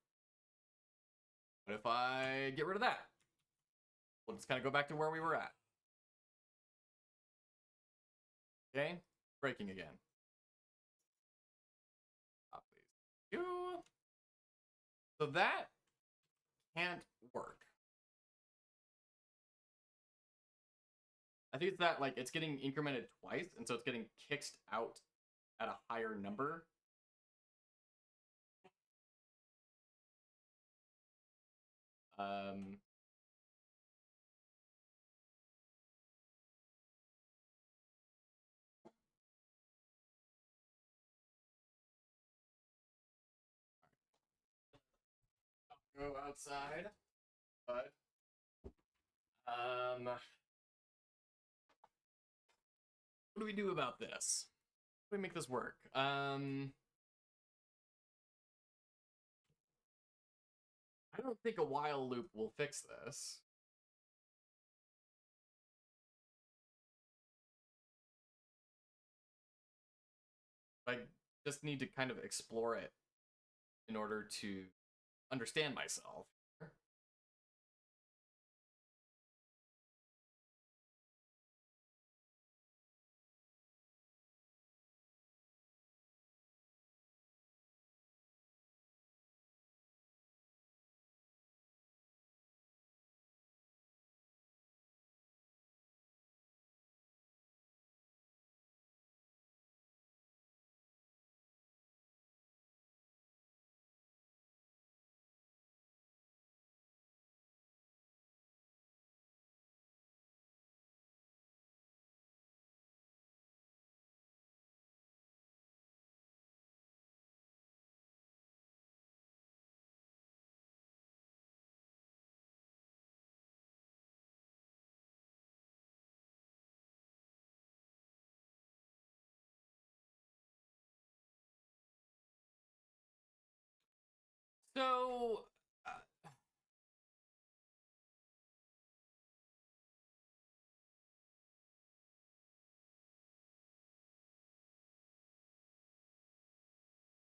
What if I get rid of that? We'll just kind of go back to where we were at. Okay, breaking again. Please. So that can't work. I think it's that, like, it's getting incremented twice, and so it's getting kicked out at a higher number. Go outside, but what do we do about this? How do we make this work? I don't think a while loop will fix this. I just need to kind of explore it in order to understand myself. So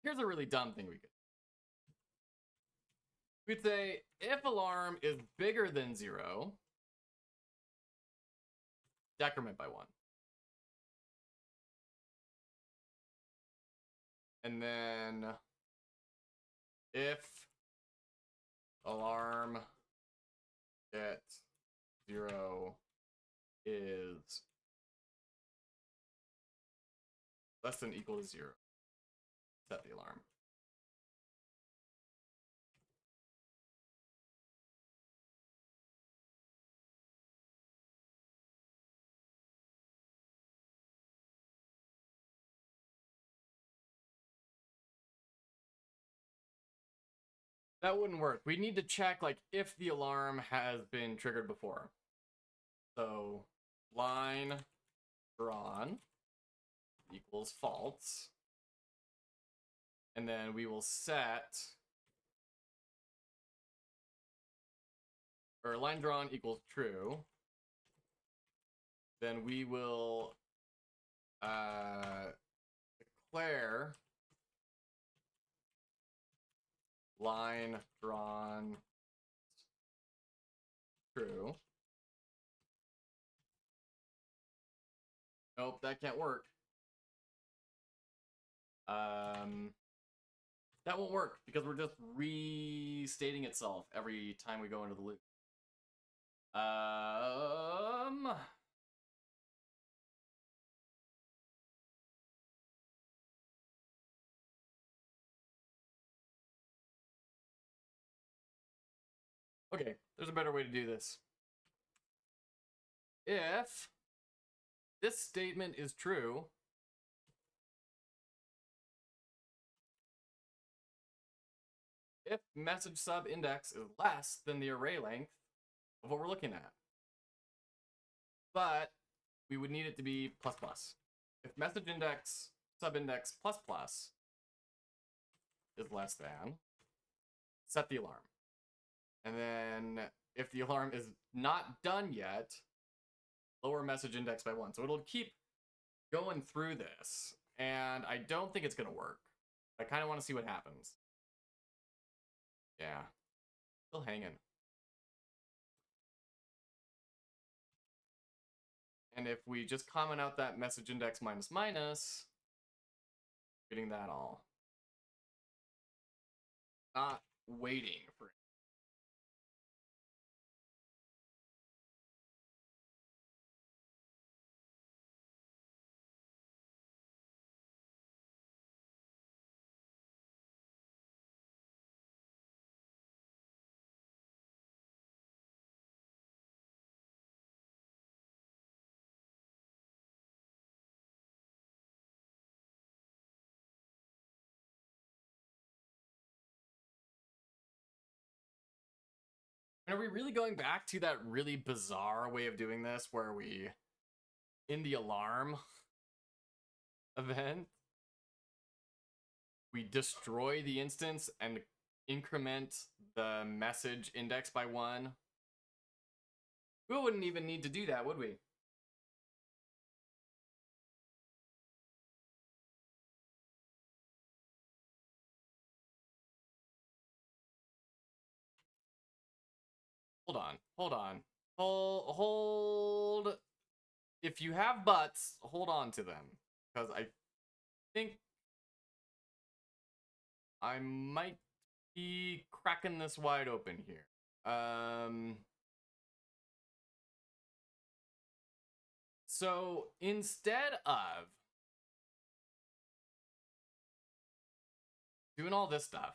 here's a really dumb thing we could. We'd say if alarm is bigger than 0, decrement by 1. And then if alarm at 0 is less than or equal to 0, set the alarm. That wouldn't work. We need to check, like, if the alarm has been triggered before. So line drawn equals false. And then we will set, or line drawn equals true. Then we will line drawn true. Nope, that can't work. That won't work because we're just restating itself every time we go into the loop. Okay, there's a better way to do this. If this statement is true, if message sub index is less than the array length of what we're looking at, but we would need it to be plus plus. If message index sub index plus plus is less than, set the alarm. And then if the alarm is not done yet, lower message index by 1. So it'll keep going through this, and I don't think it's gonna work. I kind of want to see what happens. Yeah, still hanging. And if we just comment out that message index minus minus, getting that all. Not waiting for it. And are we really going back to that really bizarre way of doing this where we, in the alarm event, we destroy the instance and increment the message index by 1? We wouldn't even need to do that, would we? Hold on. Hold. If you have buts, hold on to them. Because I think I might be cracking this wide open here. So instead of doing all this stuff,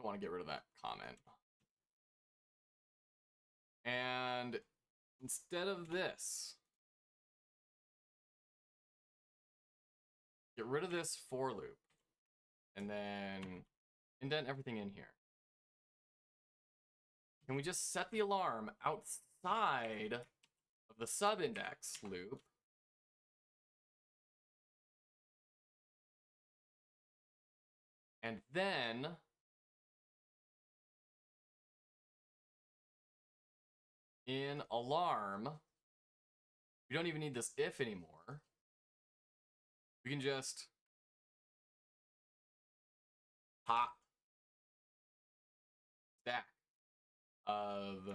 I want to get rid of that comment. And instead of this, get rid of this for loop. And then indent everything in here. Can we just set the alarm outside of the subindex loop? And then in alarm, we don't even need this if anymore. We can just pop stack of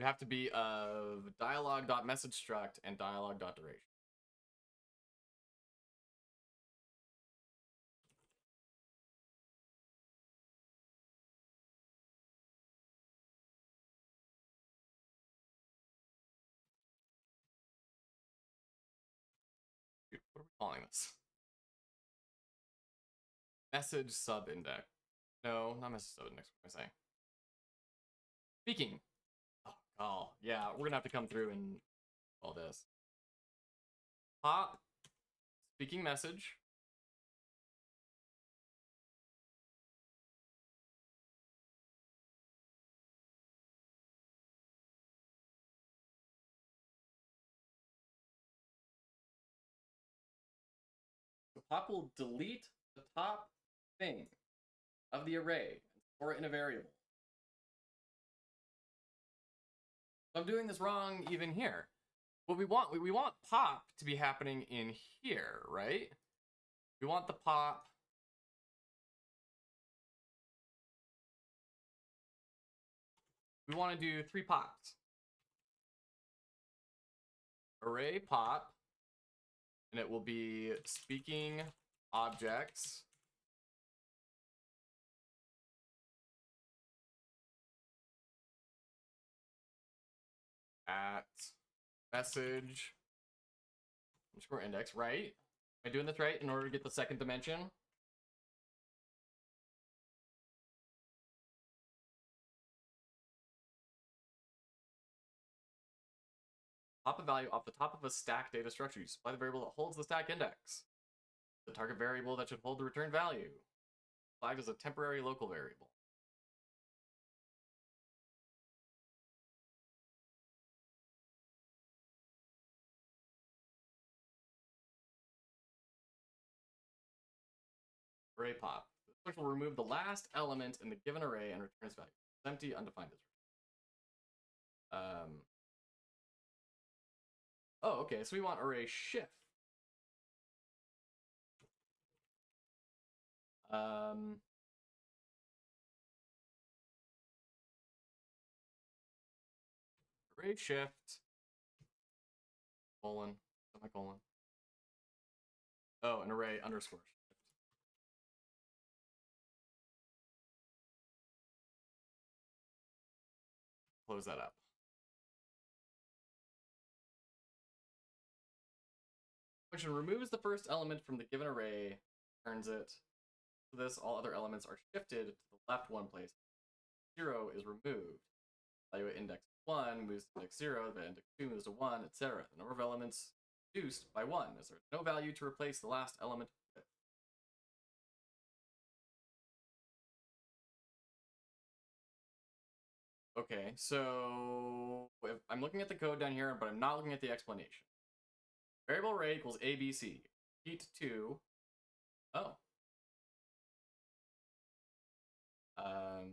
would have to be of dialog.messageStruct and dialog.duration. Dude, what are we calling this? Message subindex. No, not message subindex. What am I saying? Speaking. Oh, yeah, we're gonna have to come through and all this. Pop speaking message. pop will delete the top thing of the array and store it in a variable. So I'm doing this wrong even here. What we want pop to be happening in here, right? We want the pop we want to do 3 pops. Array pop, and it will be speaking objects at message underscore index, right? Am I doing this right in order to get the second dimension? Pop a value off the top of a stack data structure. You supply the variable that holds the stack index. The target variable that should hold the return value. Flagged as a temporary local variable. Array pop. This function will remove the last element in the given array and return its value. It's empty, undefined. Oh, okay, so we want array shift. Array shift, colon, semicolon. Oh, an array underscore shift. Close that up. Function removes the first element from the given array, returns it. For this, all other elements are shifted to the left one place. 0 is removed. Value at index 1 moves to index 0, the index 2 moves to 1, etc. The number of elements reduced by 1, as there is no value to replace the last element with. Okay, so if I'm looking at the code down here, but I'm not looking at the explanation. Variable array equals ABC. Repeat 2. Oh. I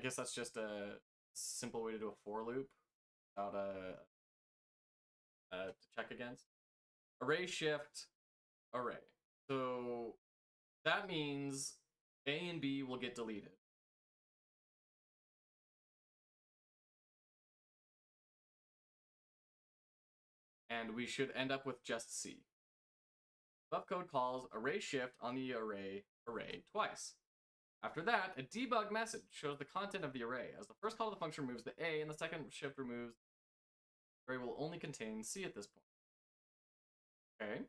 guess that's just a simple way to do a for loop without to check against. Array shift array. So that means A and B will get deleted. And we should end up with just C. Above code calls array shift on the array twice. After that, a debug message shows the content of the array, as the first call of the function removes the A, and the second shift removes the array will only contain C at this point. Okay.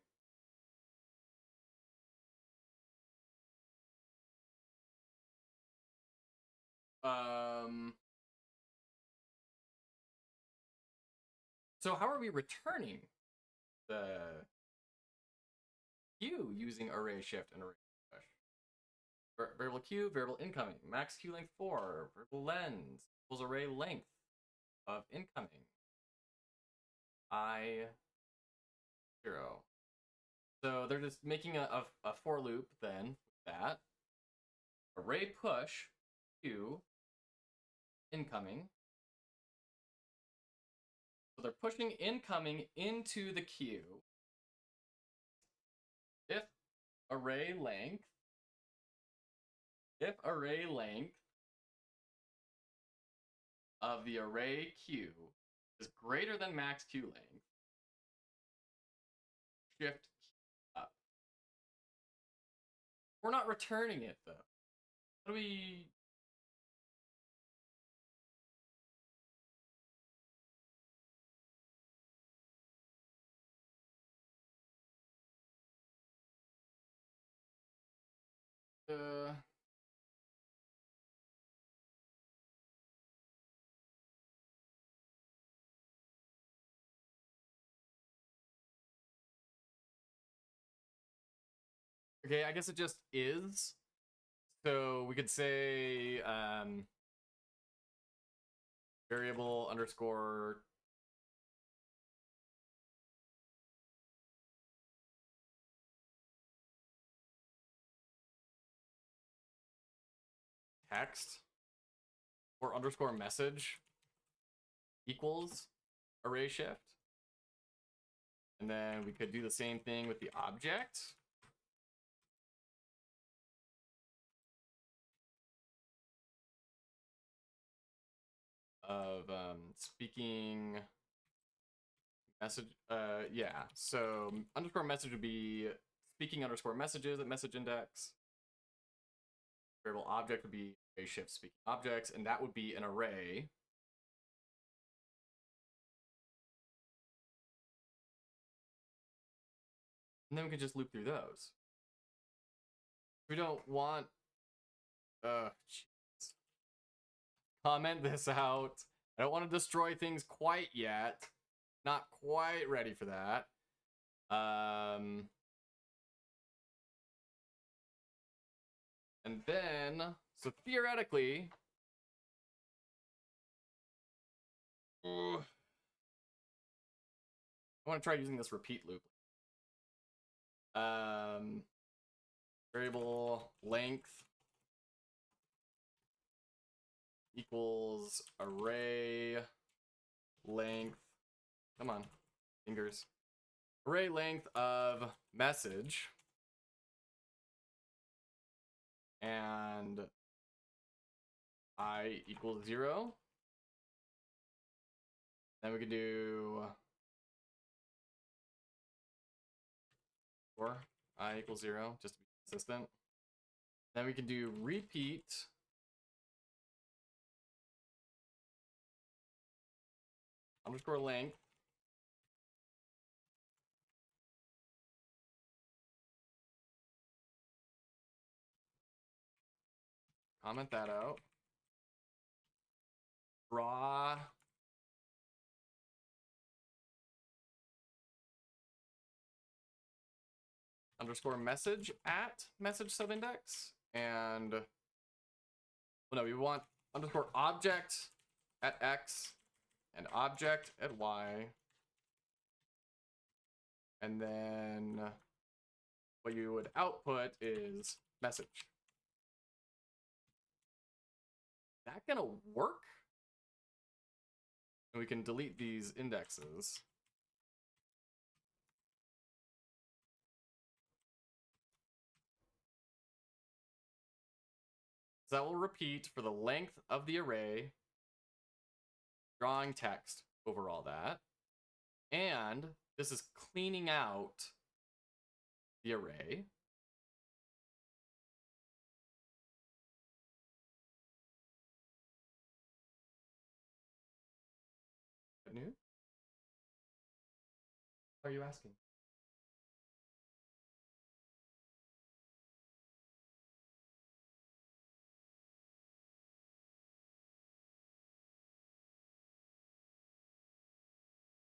So how are we returning the Q using array shift and array push? Variable Q, variable incoming, max Q length 4, variable lens equals array length of incoming. I 0. So they're just making a for loop then with that. Array push Q incoming. So they're pushing incoming into the queue. If array length of the array Q is greater than max Q length, shift up. We're not returning it though. How do we? Okay, I guess it just is. So we could say variable underscore text or underscore message equals array shift. And then we could do the same thing with the object. Of speaking message, yeah. So underscore message would be speaking underscore messages at message index. Variable object would be array shift speaking objects, and that would be an array. And then we can just loop through those. We don't want, comment this out. I don't want to destroy things quite yet. Not quite ready for that. And then, so theoretically, I want to try using this repeat loop. Variable length equals array length. Come on, fingers. Array length of message. And I equals 0. Then we can do or I equals 0, just to be consistent. Then we can do repeat underscore length comment that out. Draw underscore message at message subindex. And well, no, we want underscore object at x and object at y. And then what you would output is message. Is that gonna work? And we can delete these indexes. So that will repeat for the length of the array, drawing text over all that. And this is cleaning out the array. New? What are you asking?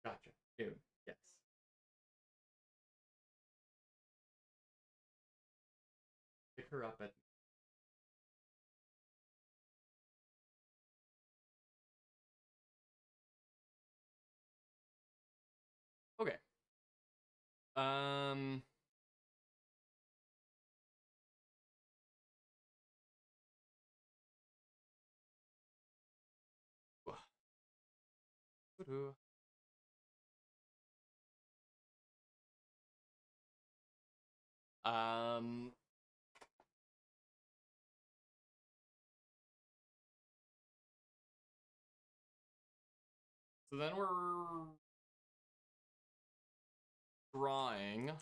Gotcha. Dude, yes. Pick her up at. Okay. So then we're drawing.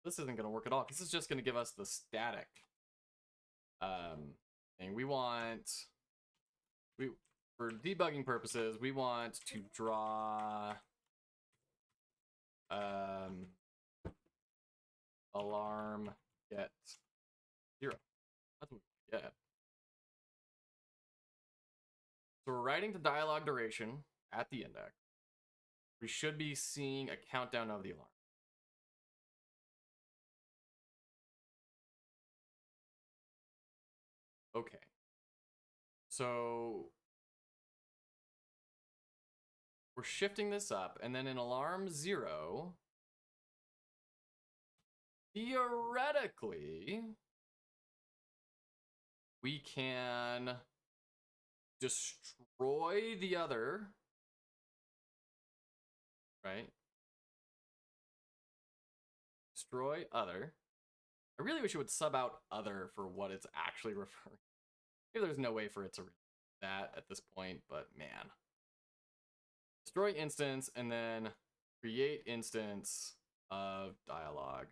This isn't going to work at all because this is just going to give us the static. And we want, for debugging purposes, we want to draw alarm get 0. That's what we get. So we're writing to dialog duration at the index. We should be seeing a countdown of the alarm. Okay. So we're shifting this up, and then in alarm 0, theoretically, we can destroy the other, right? Destroy other. I really wish it would sub out other for what it's actually referring. Maybe there's no way for it to read that at this point, but man. Destroy instance and then create instance of dialogue.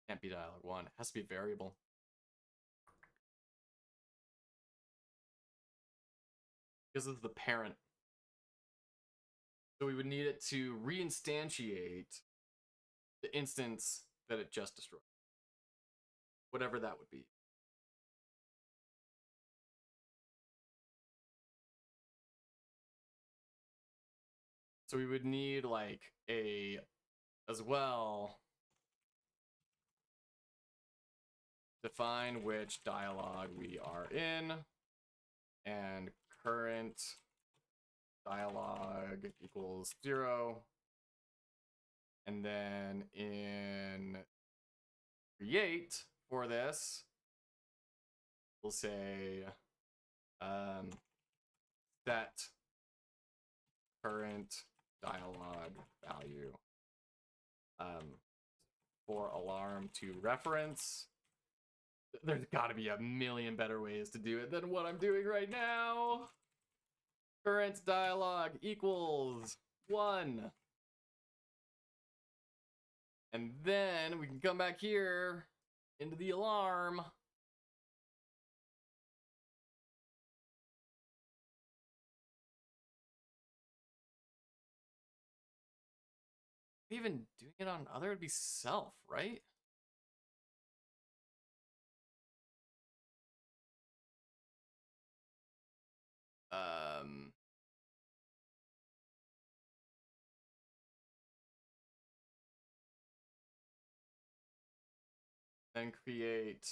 Can't be dialogue one. It has to be variable. Because it's the parent. So we would need it to reinstantiate the instance that it just destroyed. Whatever that would be. So we would need like a, as well, define which dialogue we are in, and current dialogue equals 0. And then in create for this, we'll say set current dialogue value for alarm to reference. There's got to be a million better ways to do it than what I'm doing right now. Current dialogue equals 1. And then we can come back here into the alarm. Even doing it on other would be self, right? Then create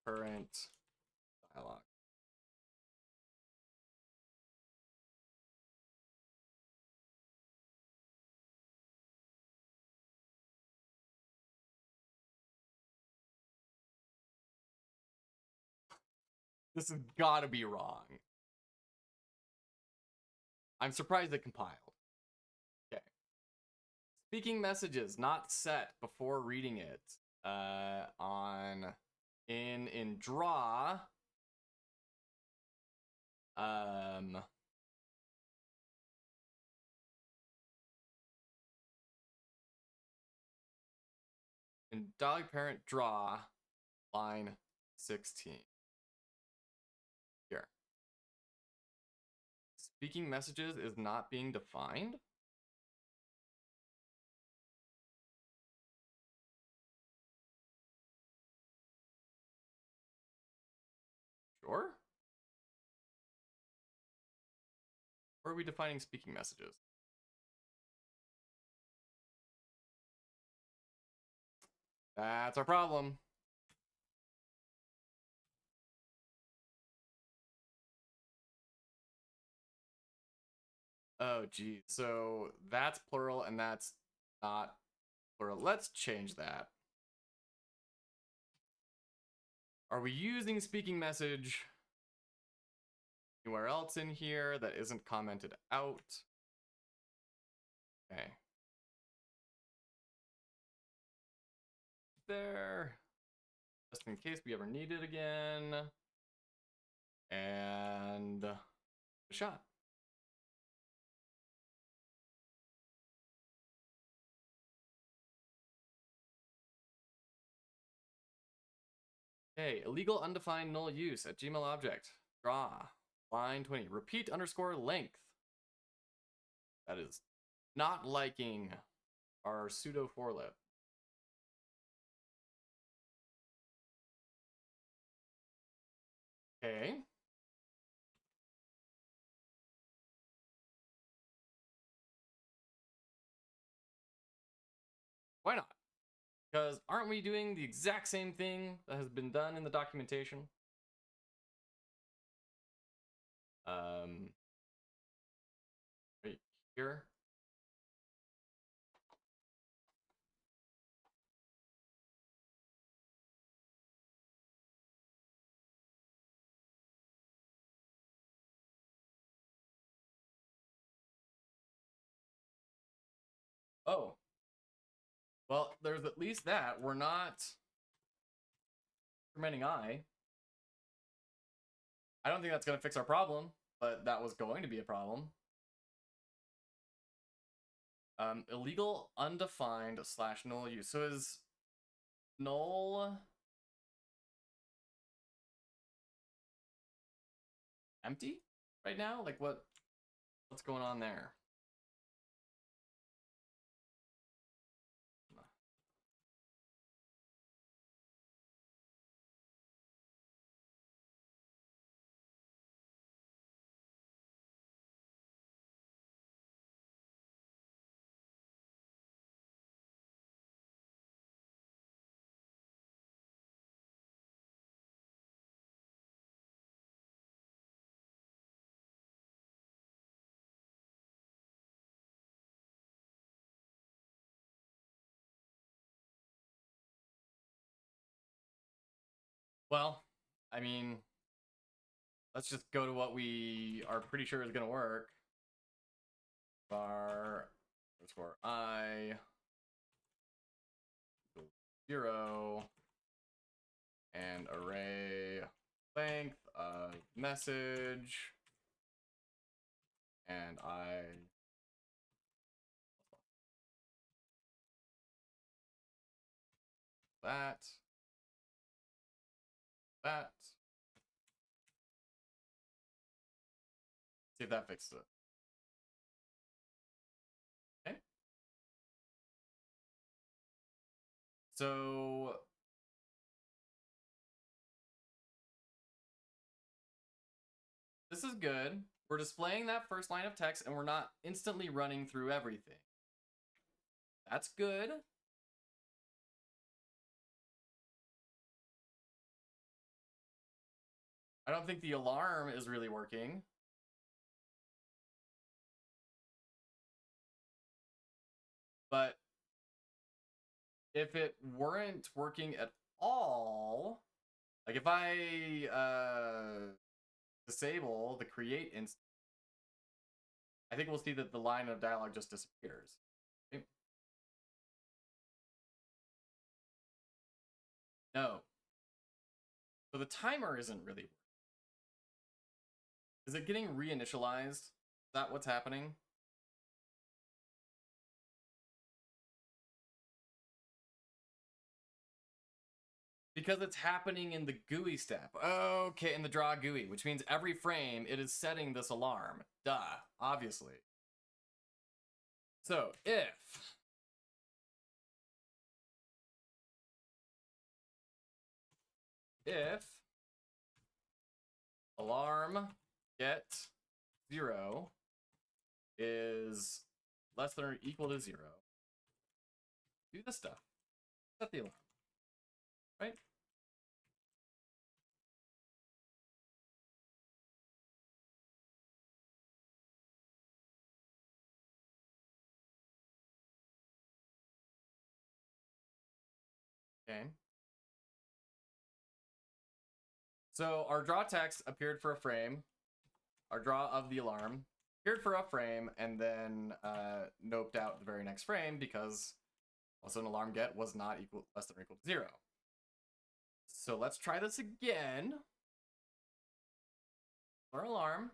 current dialogue. This has got to be wrong. I'm surprised it compiled. Okay. Speaking messages not set before reading it. In draw. In dialogue parent draw, line 16. Here. Speaking messages is not being defined. Sure. Or are we defining speaking messages? That's our problem. Oh, geez. So that's plural and that's not plural. Let's change that. Are we using speaking message anywhere else in here that isn't commented out? Okay. There. Just in case we ever need it again. And a shot. Okay, illegal undefined null use at Gmail object. Draw. Line 20. Repeat underscore length. That is not liking our pseudo for lib. Okay. Why not? Because aren't we doing the exact same thing that has been done in the documentation? Right here. Oh. Well, there's at least that. We're not incrementing I. I don't think that's going to fix our problem, but that was going to be a problem. Illegal, undefined, / null use. So is null empty right now? Like what's going on there? Well, I mean, let's just go to what we are pretty sure is going to work. Var underscore I equals 0 and array length of message and I that. See if that fixes it. Okay. So this is good. We're displaying that first line of text and we're not instantly running through everything. That's good. I don't think the alarm is really working. But if it weren't working at all, like if I disable the create instance, I think we'll see that the line of dialogue just disappears. Okay. No. So the timer isn't really working. Is it getting reinitialized? Is that what's happening? Because it's happening in the GUI step. Okay, in the draw GUI, which means every frame it is setting this alarm. Duh, obviously. So if alarm get 0 is less than or equal to 0, do this stuff. Set the alarm. Right? Okay. So our draw text appeared for a frame. Our draw of the alarm appeared for a frame and then noped out the very next frame because also an alarm get was not less than or equal to 0. So let's try this again. Our alarm.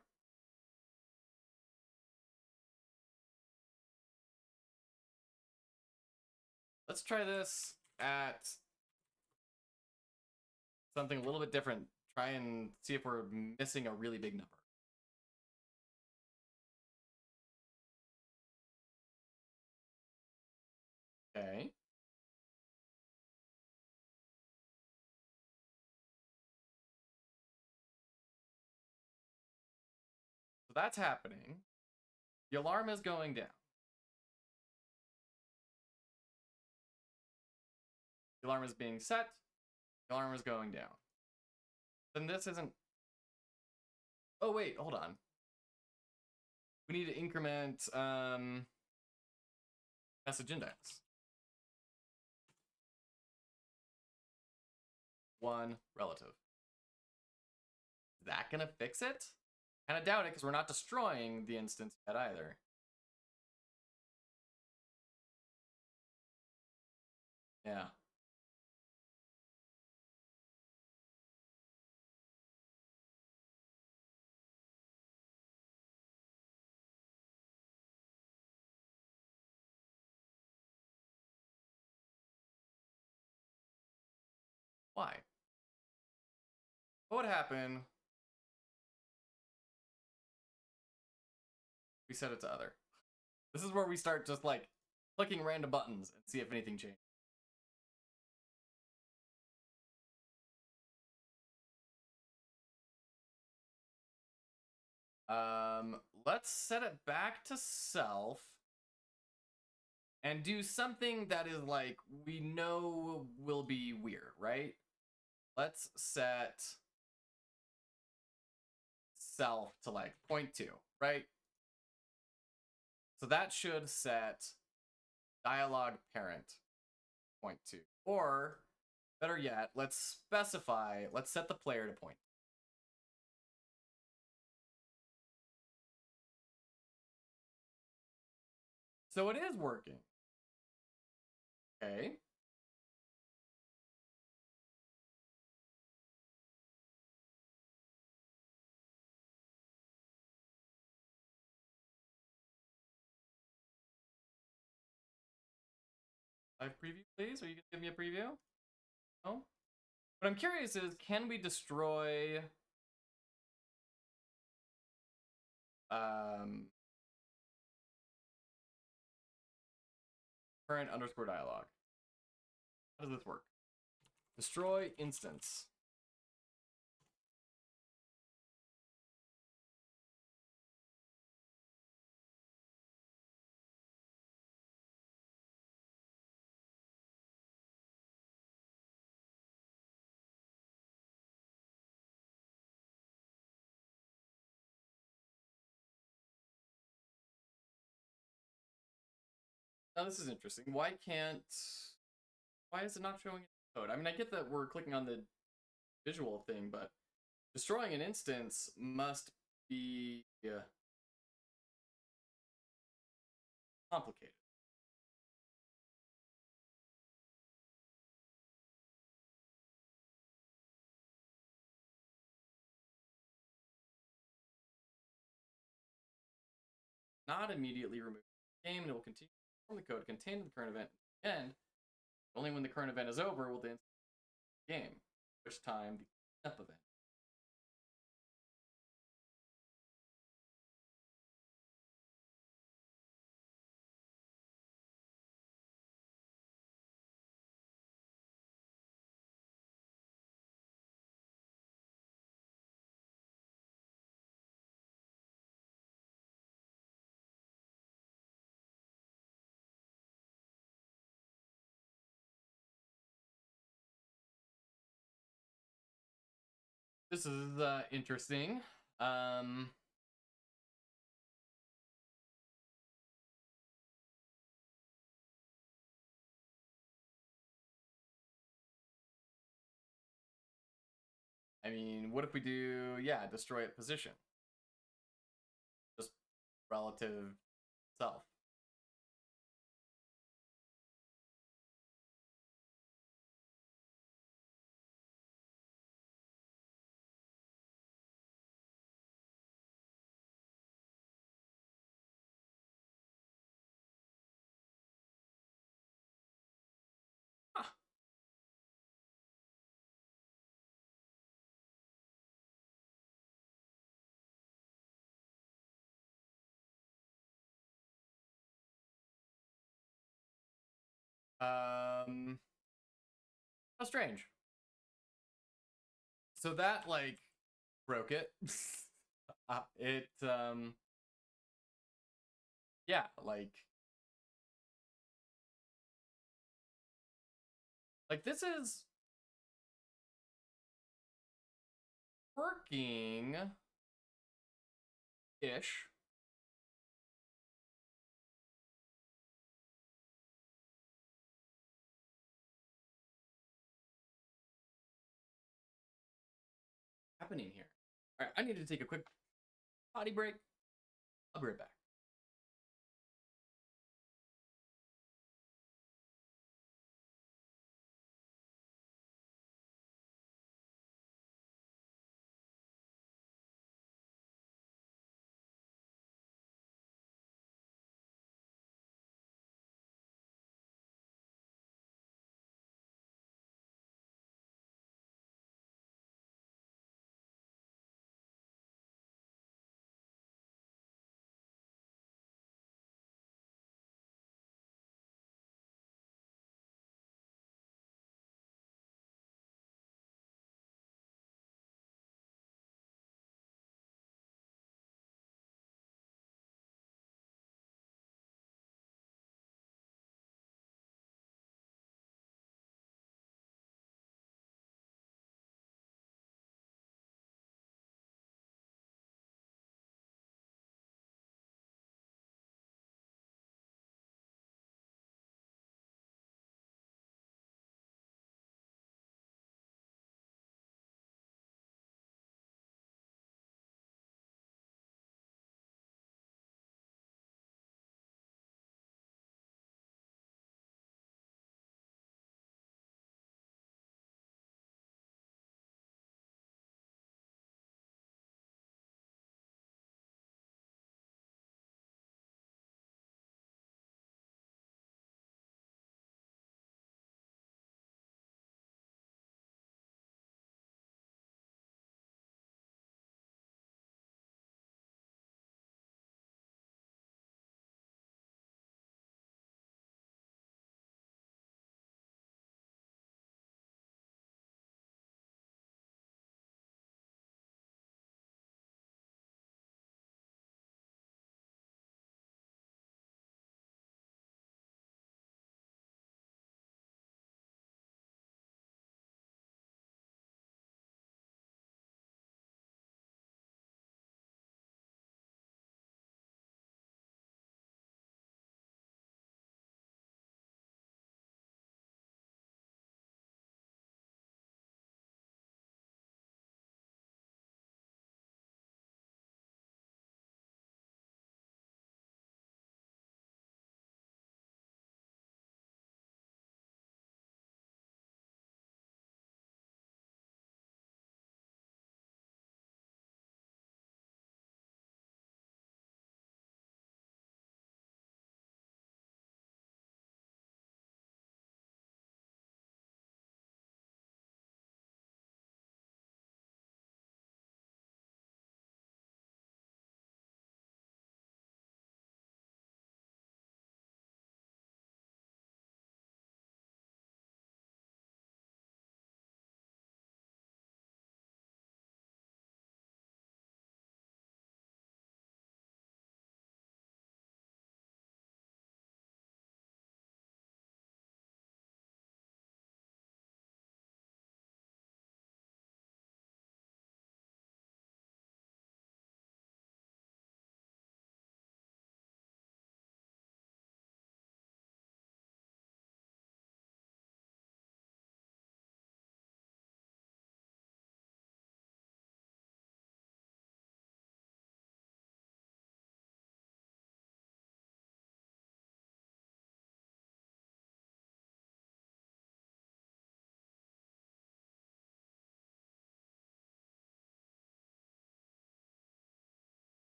Let's try this at something a little bit different. Try and see if we're missing a really big number. Okay. So that's happening. The alarm is going down. The alarm is being set. The alarm is going down. Then this isn't... Oh, wait, hold on. We need to increment message index. 1 relative. Is that gonna fix it? Kind of doubt it because we're not destroying the instance yet either. Yeah. Why? What would happen if we set it to other? This is where we start just like clicking random buttons and see if anything changes. Let's set it back to self and do something that is like we know will be weird, right? Let's set self to like 0.2, right? So that should set dialogue parent 0.2. Or better yet, let's set the player to point. So it is working. Okay. Live preview, please? Are you gonna give me a preview? No? What I'm curious is, can we destroy current underscore dialogue? How does this work? Destroy instance. Now this is interesting. Why is it not showing code? I mean, I get that we're clicking on the visual thing, but destroying an instance must be complicated. Not immediately remove the game, and it will continue to perform the code contained in the current event. And only when the current event is over will the instance the game, which time the cleanup event. This is interesting. I mean, what if we do, yeah, destroy at position? Just relative self. Huh. How strange. So that like broke it. It yeah, like this is working ish. Happening here. All right, I need to take a quick potty break. I'll be right back.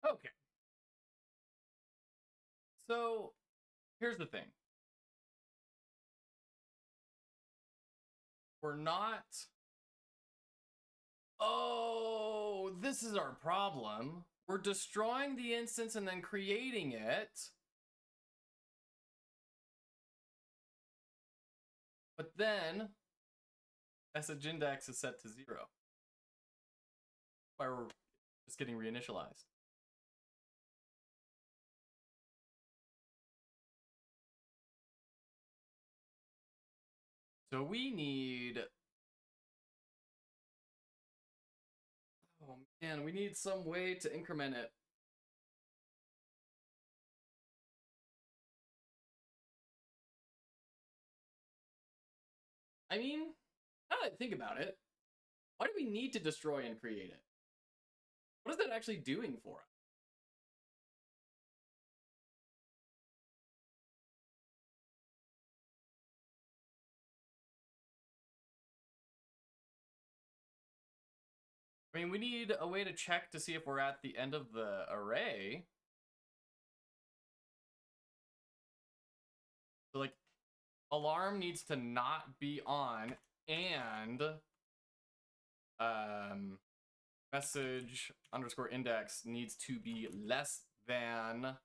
Okay. So here's the thing. We're not. Oh, this is our problem. We're destroying the instance and then creating it. But then message index is set to 0. Why we're just getting reinitialized. So we need. Oh man, we need some way to increment it. I mean, now that I think about it, why do we need to destroy and create it? What is that actually doing for us? I mean, we need a way to check to see if we're at the end of the array. So, like, alarm needs to not be on, and message underscore index needs to be less than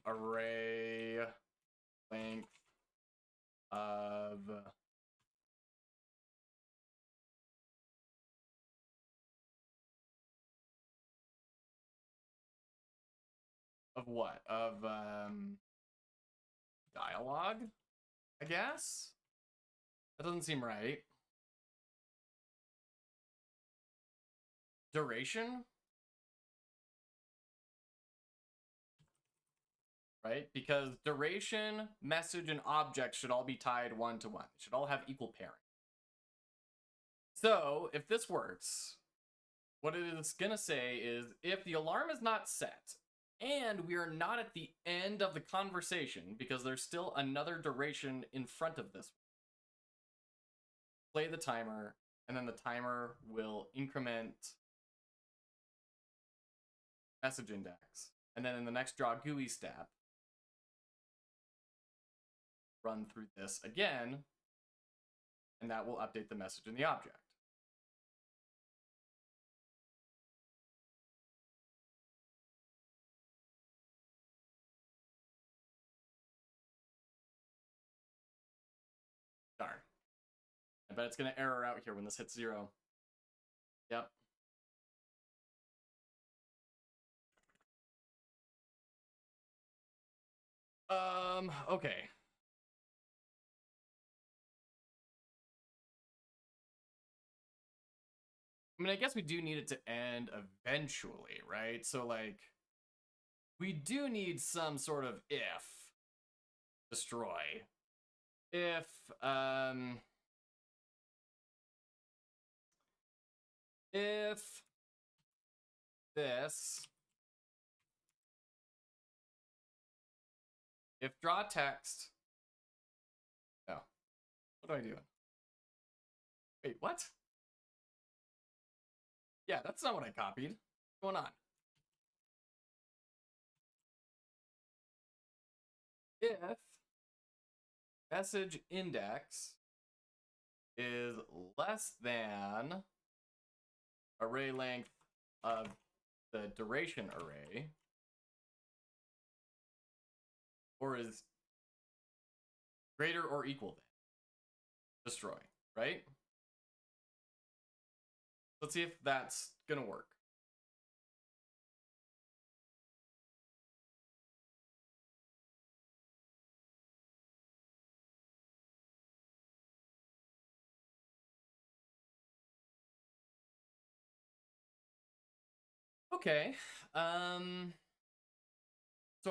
array length of what? Of dialogue, I guess? That doesn't seem right. Duration? Right? Because duration, message, and object should all be tied 1 to 1. They should all have equal pairing. So, if this works, what it is going to say is if the alarm is not set and we are not at the end of the conversation because there's still another duration in front of this, play the timer, and then the timer will increment message index. And then in the next draw GUI step, run through this again, and that will update the message in the object. Darn. I bet it's going to error out here when this hits 0. Yep. Okay. I mean, I guess we do need it to end eventually, right? So, like, we do need some sort of if destroy. If, if this, if draw text, no, what am I doing? Wait, what? Yeah, that's not what I copied. What's going on? If message index is less than array length of the duration array, or is greater or equal than destroy, right? Let's see if that's gonna work. Okay. So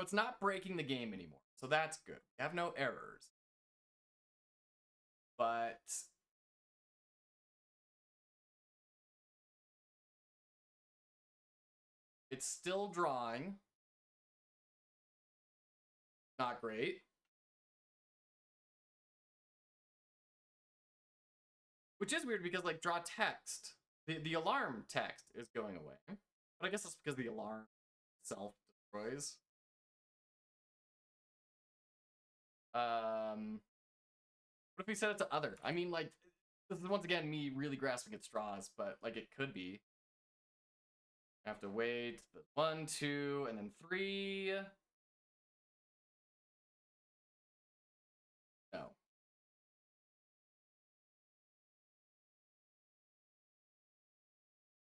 it's not breaking the game anymore. So that's good. We have no errors. But it's still drawing. Not great. Which is weird because like draw text, the alarm text is going away. But I guess that's because the alarm itself destroys. What if we set it to other? I mean, like, this is once again me really grasping at straws, but like it could be. I have to wait 1, 2, and then 3. No.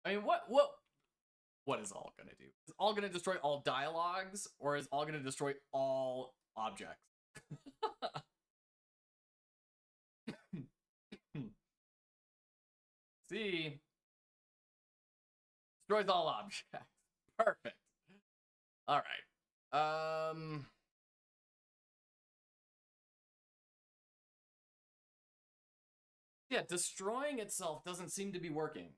I mean, what is all gonna do? Is all gonna destroy all dialogues, or is all gonna destroy all objects? See, destroys all objects. Perfect. All right. Yeah, destroying itself doesn't seem to be working.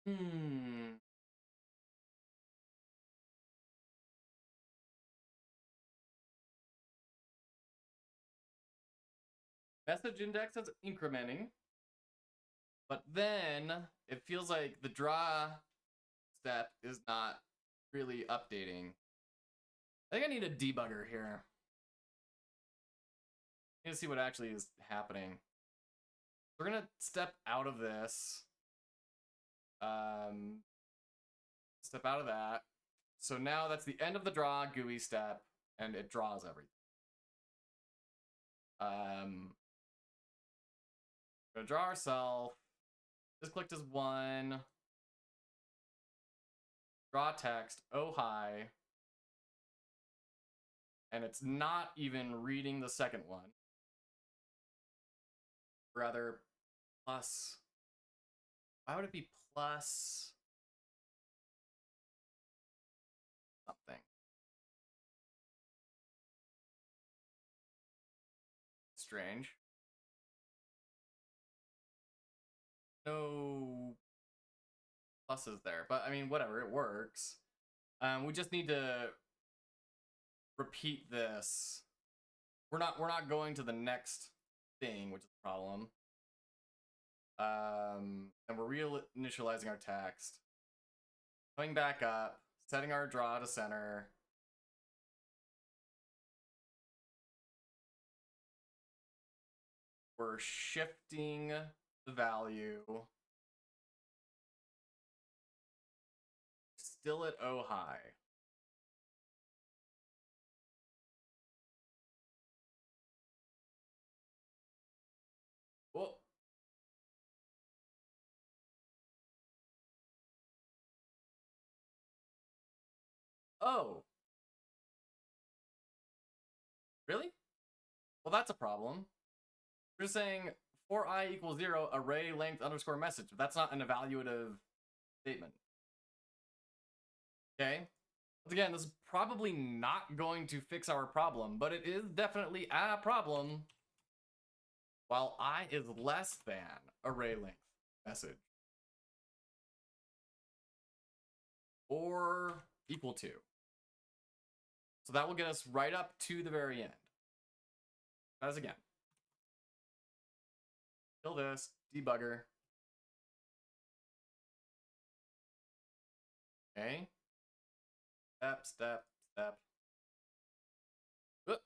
Hmm. Message index is incrementing, but then it feels like the draw step is not really updating. I think I need a debugger here. I need to see what actually is happening. We're gonna step out of this. Step out of that. So now that's the end of the draw GUI step, and it draws everything. Gonna draw ourselves. This clicked as 1. Draw text. Oh hi. And it's not even reading the second one. Rather, plus. Why would it be plus something? Strange. No pluses there, but I mean, whatever, it works. We just need to repeat this. We're not going to the next thing, which is the problem. And we're reinitializing our text. Coming back up, setting our draw to center. We're shifting the value. Still at oh high. Whoa. Oh. Really? Well, that's a problem. We're saying for I equals 0, array length underscore message. But that's not an evaluative statement. Okay. Once again, this is probably not going to fix our problem, but it is definitely a problem. While I is less than array length message. Or equal to. So that will get us right up to the very end. As again. Kill this, debugger. Okay. Step, step, step. Oop.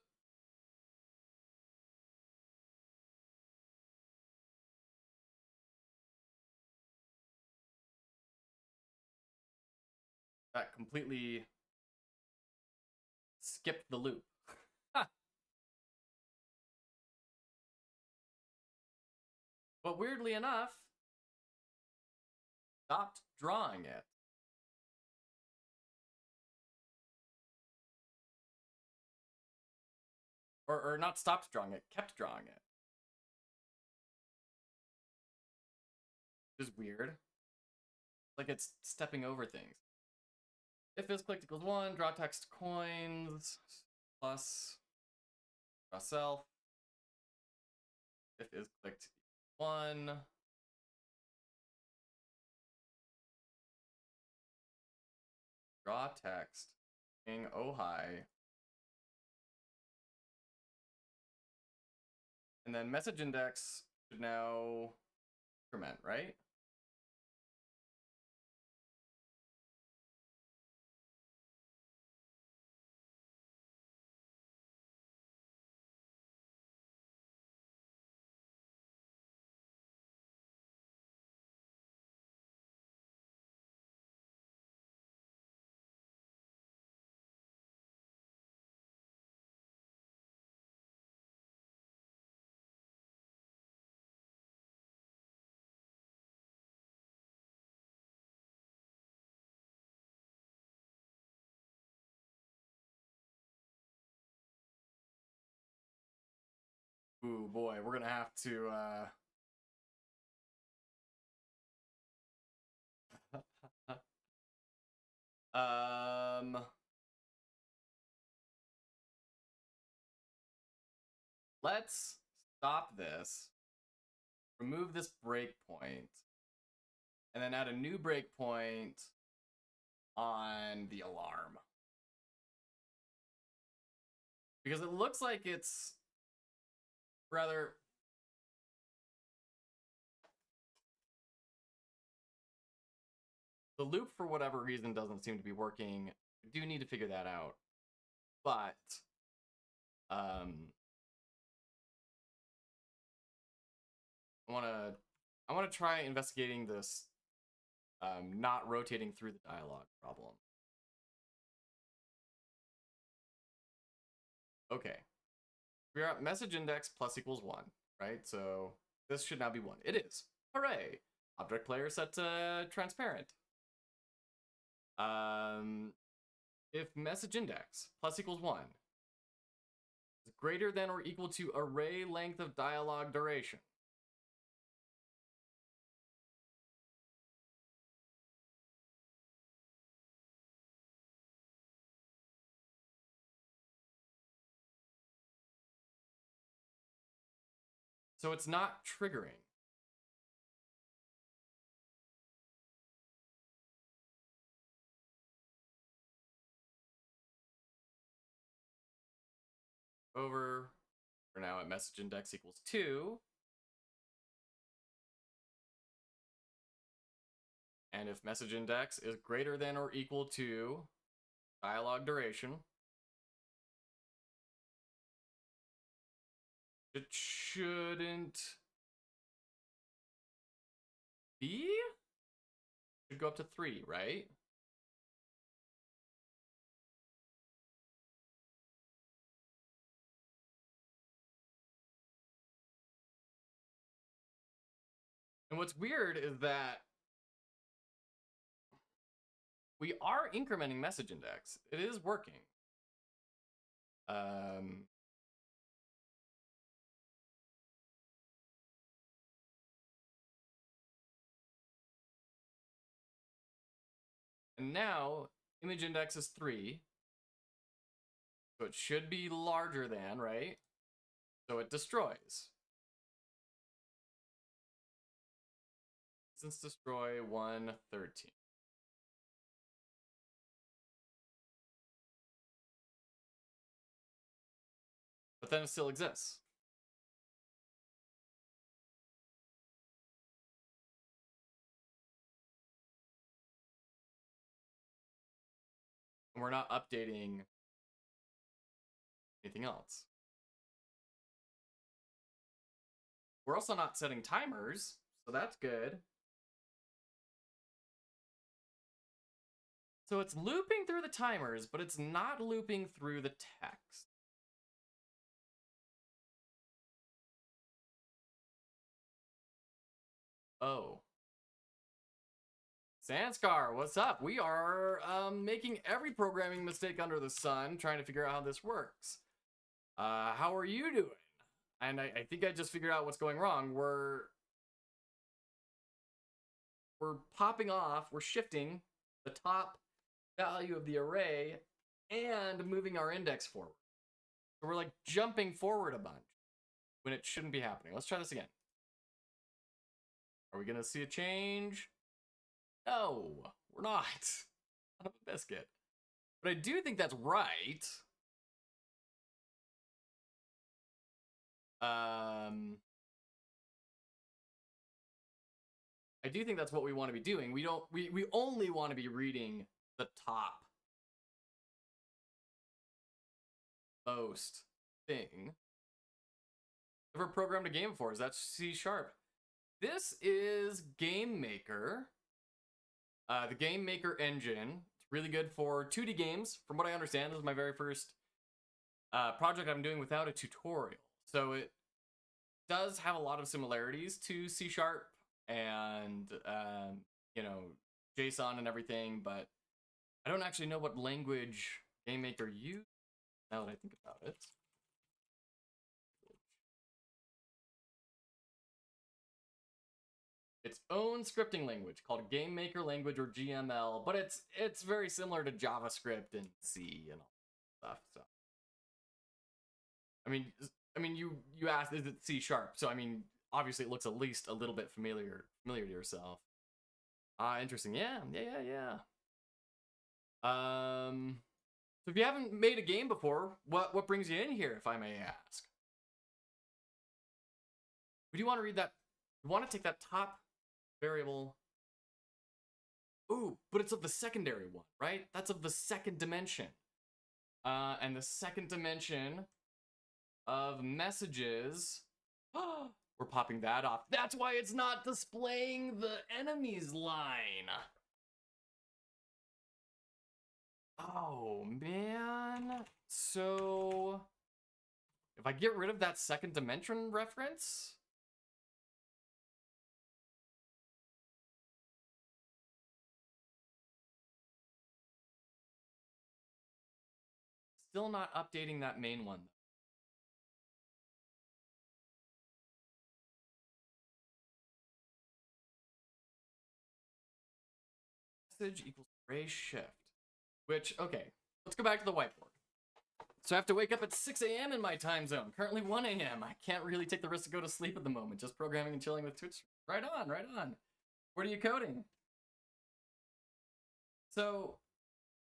That completely skipped the loop. But weirdly enough, stopped drawing it. Or not stopped drawing it, kept drawing it. Which is weird. Like it's stepping over things. If is clicked equals 1, draw text coins, plus draw self. If is clicked 1. Draw text. King oh hi. And then message index should now increment, right? Ooh, boy, we're gonna have to, let's stop this, remove this breakpoint, and then add a new breakpoint on the alarm. Because it looks like it's rather... The loop, for whatever reason, doesn't seem to be working. I do need to figure that out. But, I want to try investigating this not rotating through the dialogue problem. Okay. We are at message index plus equals 1, right? So this should now be 1. It is. Hooray! Object player set to transparent. If message index plus equals 1 is greater than or equal to array length of dialogue duration, so it's not triggering. Over, we're now at message index equals 2. And if message index is greater than or equal to dialogue duration, it shouldn't be? Should go up to 3, right? And what's weird is that we are incrementing message index. It is working. And now image index is 3. So it should be larger than, right? So it destroys. Since destroy 113. But then it still exists. And we're not updating anything else. We're also not setting timers, so that's good. So it's looping through the timers, but it's not looping through the text. Oh. Sanskar, what's up? We are making every programming mistake under the sun, trying to figure out how this works. How are you doing? And I think I just figured out what's going wrong. We're popping off, we're shifting the top value of the array and moving our index forward. So we're like jumping forward a bunch when it shouldn't be happening. Let's try this again. Are we gonna see a change? No, we're not. Not a biscuit. But I do think that's right. I do think that's what we want to be doing. We only want to be reading the top most thing ever programmed a game for. Is that C#? This is Game Maker. The Game Maker engine. It's really good for 2D games. From what I understand, this is my very first project I'm doing without a tutorial. So it does have a lot of similarities to C# and you know, JSON and everything, but I don't actually know what language Game Maker used now that I think about it. Its own scripting language called Game Maker Language, or GML, but it's very similar to JavaScript and C and all that stuff. So I mean you asked, is it C#? So I mean, obviously it looks at least a little bit familiar to yourself. Interesting. Yeah. So if you haven't made a game before, what brings you in here, if I may ask? Would you want to read that? You want to take that top variable? Ooh, but it's of the secondary one, right? That's of the second dimension. And the second dimension of messages. We're popping that off. That's why it's not displaying the enemies line. Oh, man. So if I get rid of that second dimension reference, still not updating that main one. Message equals array shift, which, okay, let's go back to the whiteboard. So I have to wake up at 6 a.m. in my time zone. Currently 1 a.m. I can't really take the risk to go to sleep at the moment. Just programming and chilling with Twitch. Right on, right on. What are you coding? So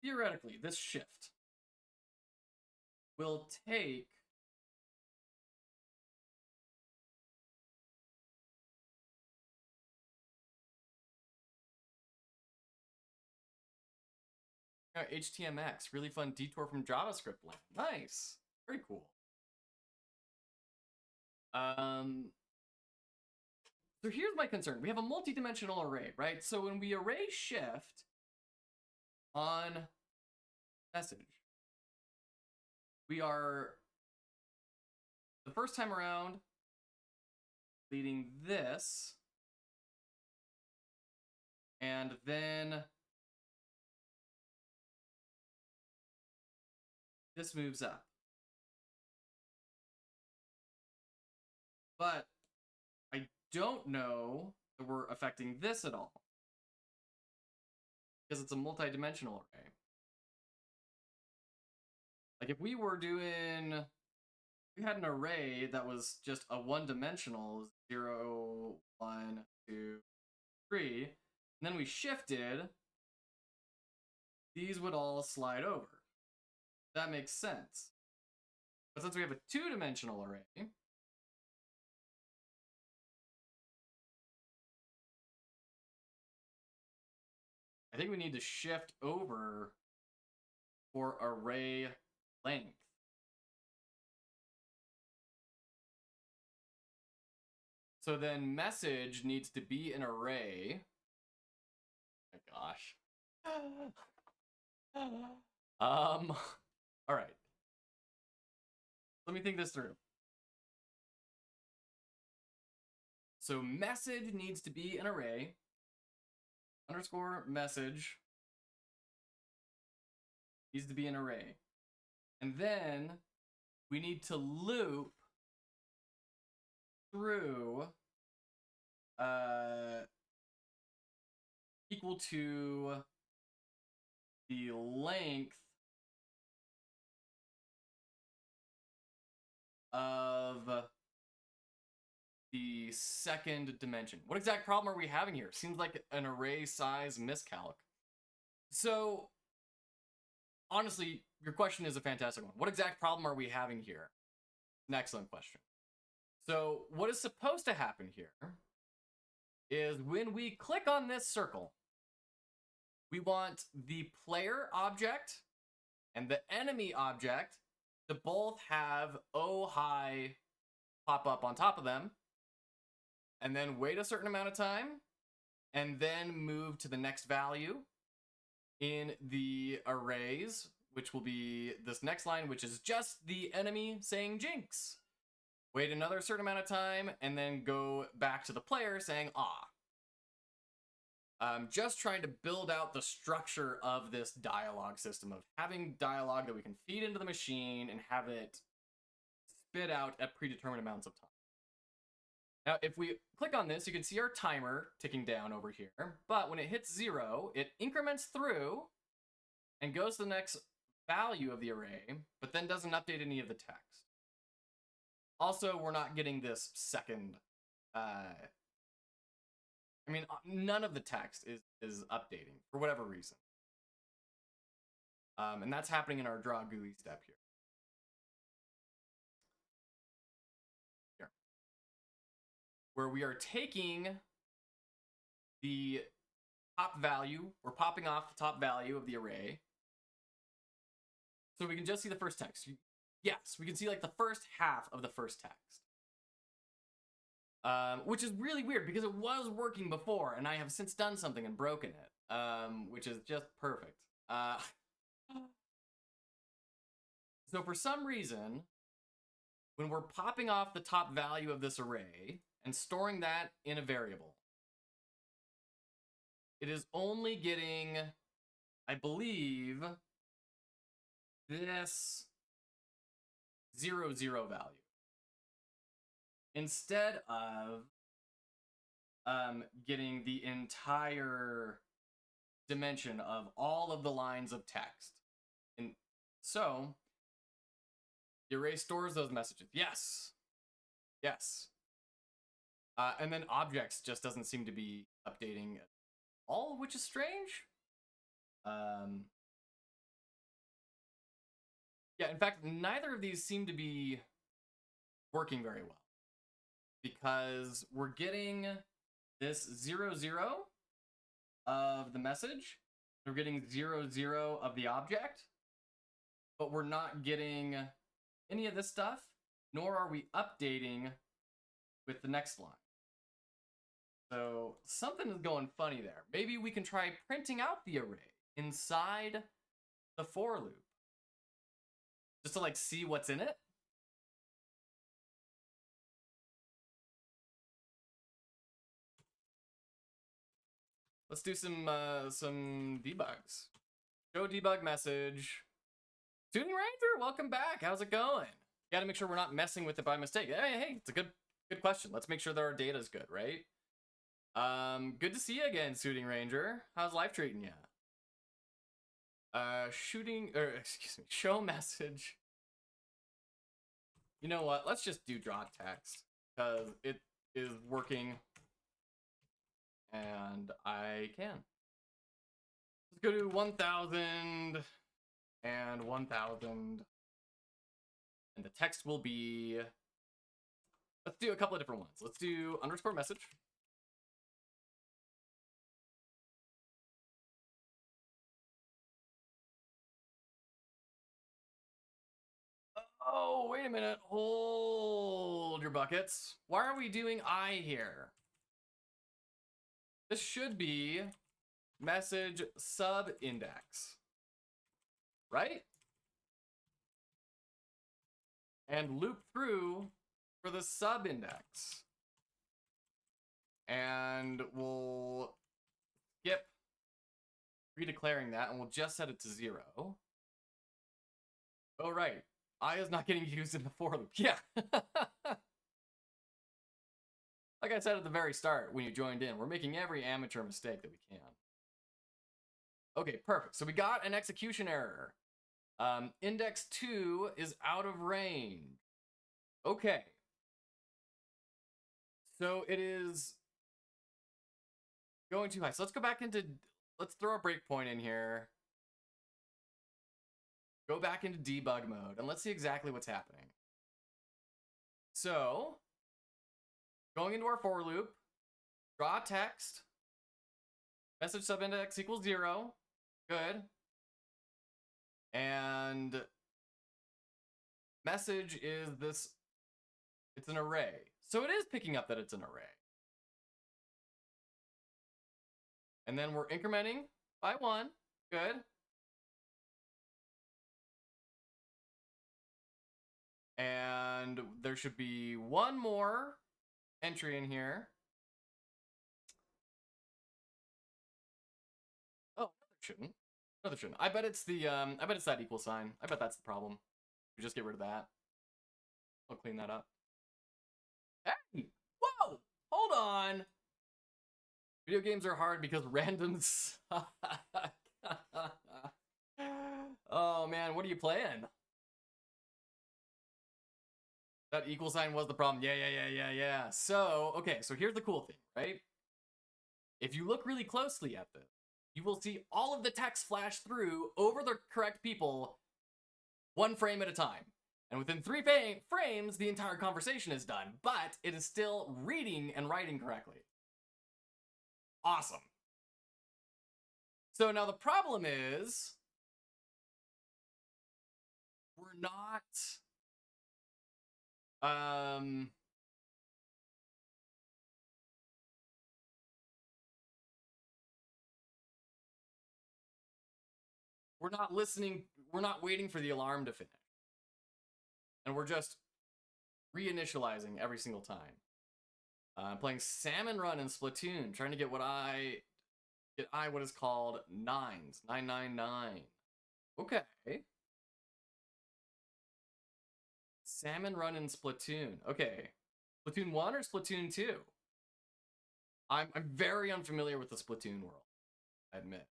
theoretically, this shift will take HTMX, really fun detour from JavaScript land. Nice, very cool. So here's my concern. We have a multi-dimensional array, right? So when we array shift on message, we are, the first time around, leading this, and then this moves up. But I don't know that we're affecting this at all, because it's a multi-dimensional array. Like if we were doing, we had an array that was just a one-dimensional 0, 1, 2, 3, and then we shifted, these would all slide over. That makes sense. But since we have a two-dimensional array, I think we need to shift over for array length. So then message needs to be an array. Oh my gosh. All right. Let me think this through. So message needs to be an array. Underscore message needs to be an array. And then we need to loop through equal to the length of the second dimension. What exact problem are we having here? Seems like an array size miscalc. So, honestly, your question is a fantastic one. What exact problem are we having here? An excellent question. So, what is supposed to happen here is when we click on this circle, we want the player object and the enemy object to both have oh hi pop up on top of them, and then wait a certain amount of time, and then move to the next value in the arrays, which will be this next line, which is just the enemy saying jinx. Wait another certain amount of time, and then go back to the player saying ah. Just trying to build out the structure of this dialogue system of having dialogue that we can feed into the machine and have it spit out at predetermined amounts of time. Now, if we click on this, you can see our timer ticking down over here, but when it hits 0, it increments through and goes to the next value of the array, but then doesn't update any of the text. Also, we're not getting this second, none of the text is updating for whatever reason. And that's happening in our draw GUI step here. Where we are taking the top value, we're popping off the top value of the array. So we can just see the first text. Yes, we can see like the first half of the first text. Which is really weird because it was working before and I have since done something and broken it, which is just perfect. So for some reason, when we're popping off the top value of this array and storing that in a variable, it is only getting, I believe, this 0, 0 value. Instead of getting the entire dimension of all of the lines of text. And so, the array stores those messages. Yes. Yes. And then objects just doesn't seem to be updating at all, which is strange. Yeah, in fact, neither of these seem to be working very well. Because we're getting this 0, 0 of the message. We're getting 0, 0 of the object. But we're not getting any of this stuff, nor are we updating with the next line. So something is going funny there. Maybe we can try printing out the array inside the for loop. Just to like see what's in it. Let's do some debugs. Show debug message. Tuning Ranger, welcome back. How's it going? Got to make sure we're not messing with it by mistake. Hey, it's a good question. Let's make sure that our data is good, right? Good to see you again, Shooting Ranger. How's life treating you? Show message. You know what? Let's just do draw text because it is working. And I can. Let's go to 1000 and 1000. And the text will be, let's do a couple of different ones. Let's do underscore message. Oh, wait a minute. Hold your buckets. Why are we doing I here? This should be message sub index, right? And loop through for the sub index. And we'll skip redeclaring that and we'll just set it to 0. Oh, right. I is not getting used in the for loop. Yeah. Like I said at the very start when you joined in, we're making every amateur mistake that we can. Okay, perfect. So we got an execution error. Index 2 is out of range. Okay. So it is going too high. So let's go back into, let's throw a breakpoint in here. Go back into debug mode and let's see exactly what's happening. So going into our for loop, draw text, message subindex equals 0. Good. And message is this, it's an array. So it is picking up that it's an array. And then we're incrementing by 1. Good. And there should be one more entry in here. Oh, no, there shouldn't. No, there shouldn't. I bet it's the I bet it's that equal sign. I bet that's the problem. We just get rid of that. I'll clean that up. Hey! Whoa! Hold on! Video games are hard because randoms. Oh man, what are you playing? That equal sign was the problem. Yeah. So, okay, so here's the cool thing, right? If you look really closely at this, you will see all of the text flash through over the correct people 1 frame at a time. And within 3 frames, the entire conversation is done, but it is still reading and writing correctly. Awesome. So now the problem is we're not we're not listening, we're not waiting for the alarm to finish. And we're just reinitializing every single time. I'm playing Salmon Run in Splatoon, trying to get what is called 9s. 999. Okay. Salmon Run in Splatoon. Okay. Splatoon 1 or Splatoon 2? I'm very unfamiliar with the Splatoon world, I admit.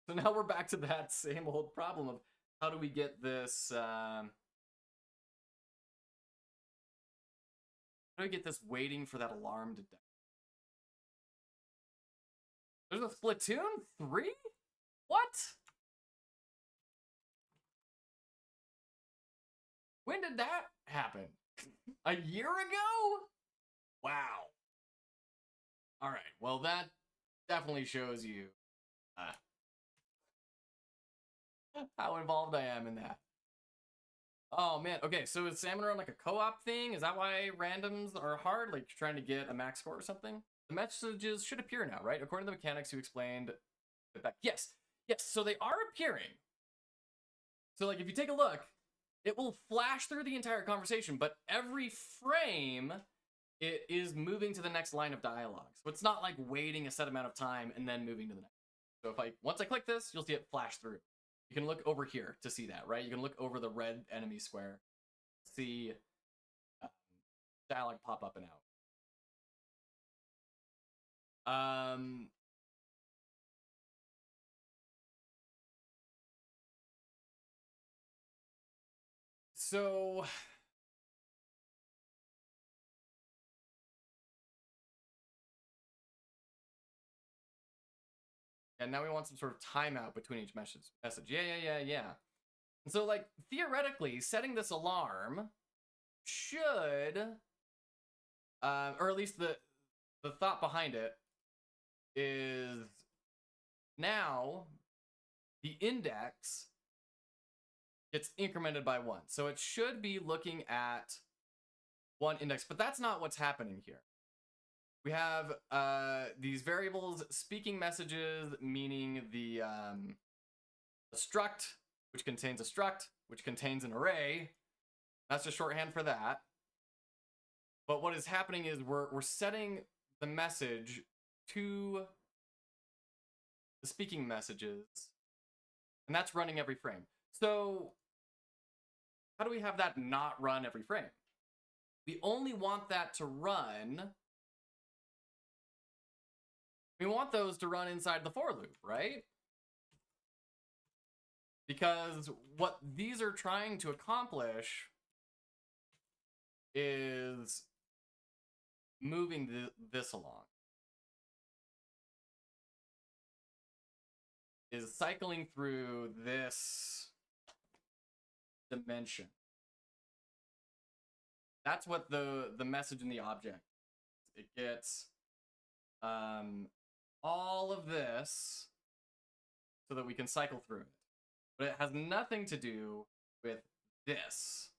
So now we're back to that same old problem of how do we get this how do we get this waiting for that alarm to die? There's a Splatoon 3? What? When did that happen? A year ago? Wow. All right. Well, that definitely shows you how involved I am in that. Oh man. Okay, so is Salmon Run like a co-op thing? Is that why randoms are hard? Like you're trying to get a max score or something? The messages should appear now, right? According to the mechanics you explained. Yes. So they are appearing. So like if you take a look, it will flash through the entire conversation, but every frame it is moving to the next line of dialogue. So it's not like waiting a set amount of time and then moving to the next. So if once I click this, you'll see it flash through. You can look over here to see that, right? You can look over the red enemy square, see dialogue pop up and out. So and now we want some sort of timeout between each message. Yeah. And so like theoretically, setting this alarm should, or at least the thought behind it is now the index gets incremented by 1. So it should be looking at 1 index, but that's not what's happening here. We have these variables, speaking messages, meaning the struct, which contains a struct, which contains an array. That's just shorthand for that. But what is happening is we're setting the message to the speaking messages, and that's running every frame. So how do we have that not run every frame? We only want that to run. We want those to run inside the for loop, right? Because what these are trying to accomplish is moving this along. Is cycling through this dimension. That's what the message in the object. It gets all of this so that we can cycle through it. But it has nothing to do with this.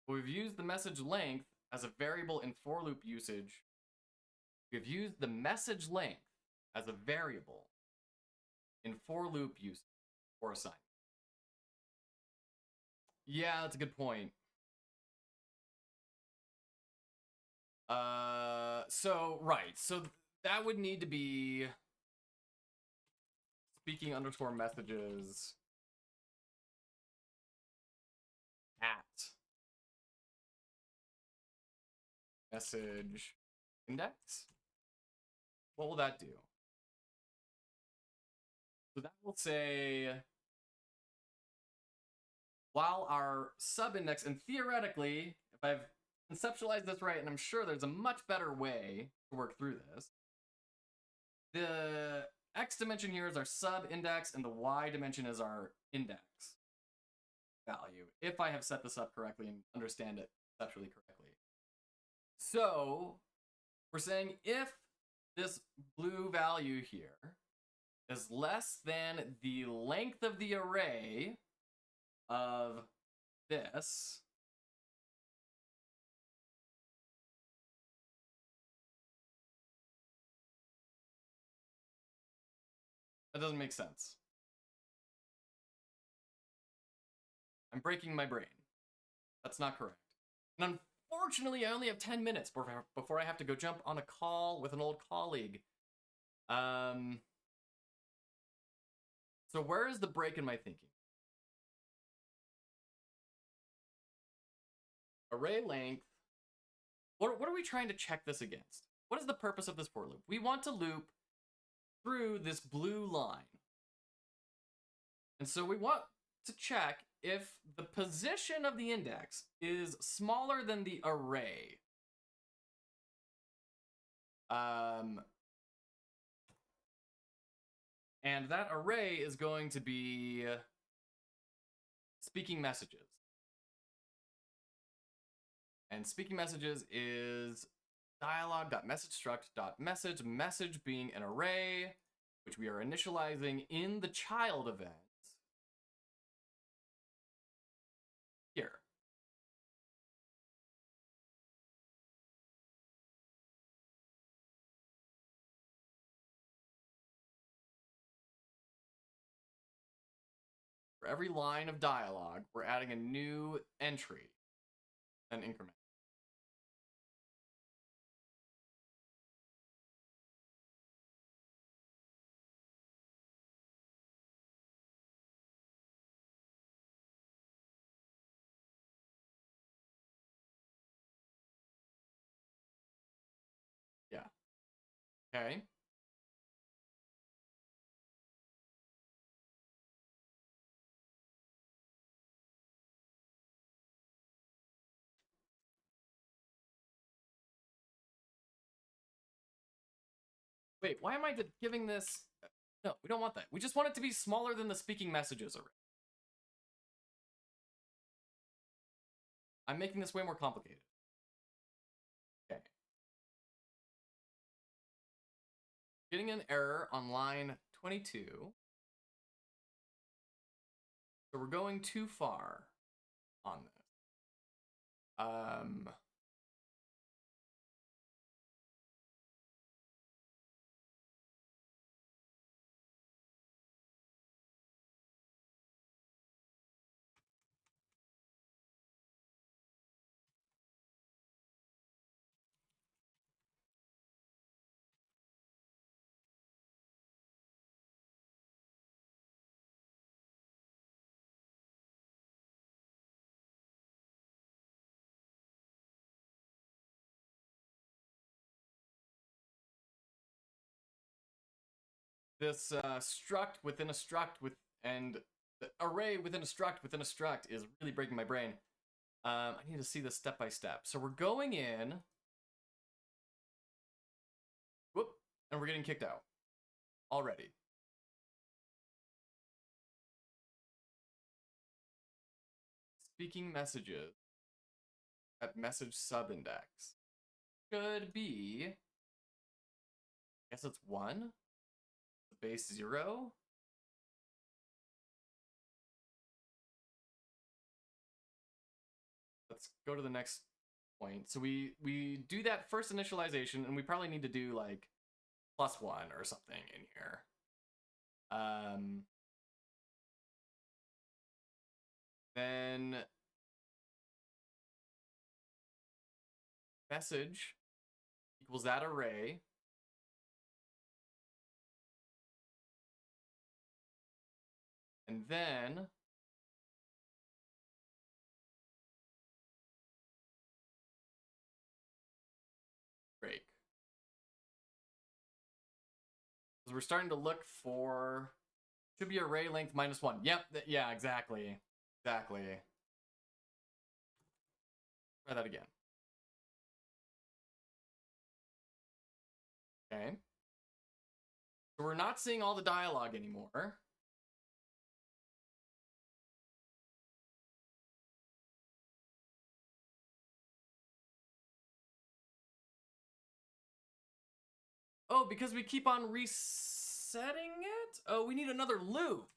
We've used the message length as a variable in for loop usage. We've used the message length as a variable in for loop usage for assignment. Yeah, that's a good point. So that would need to be speaking underscore messages at message index. What will that do? So that will say, while our subindex, and theoretically, if I've conceptualized this right, and I'm sure there's a much better way to work through this, the x dimension here is our subindex, and the y dimension is our index value, if I have set this up correctly and understand it conceptually correctly. So we're saying if this blue value here is less than the length of the array of this, that doesn't make sense. I'm breaking my brain. That's not correct. And unfortunately, I only have 10 minutes before I have to go jump on a call with an old colleague. So where is the break in my thinking? Array length. What are we trying to check this against? What is the purpose of this for loop? We want to loop through this blue line. And so we want to check if the position of the index is smaller than the array. And that array is going to be speaking messages. And speaking messages is dialog.messagestruct.message, message being an array, which we are initializing in the child event here. For every line of dialogue, we're adding a new entry, an increment. Yeah. Okay. Wait, why am I giving this? No, we don't want that. We just want it to be smaller than the speaking messages array. I'm making this way more complicated. Okay. Getting an error on line 22. So we're going too far on this. this struct within a struct and the array within a struct is really breaking my brain. I need to see this step by step. So we're going in, whoop, and we're getting kicked out already. Speaking messages at message subindex should be, I guess it's 1, the base 0. Let's go to the next point. So we do that first initialization, and we probably need to do like +1 or something in here. Then message equals that array. And then break. Because we're starting to look for, should be array length -1. Yep, yeah, exactly. Exactly. Try that again. Okay. So we're not seeing all the dialogue anymore. Oh, because we keep on resetting it? Oh, we need another loop.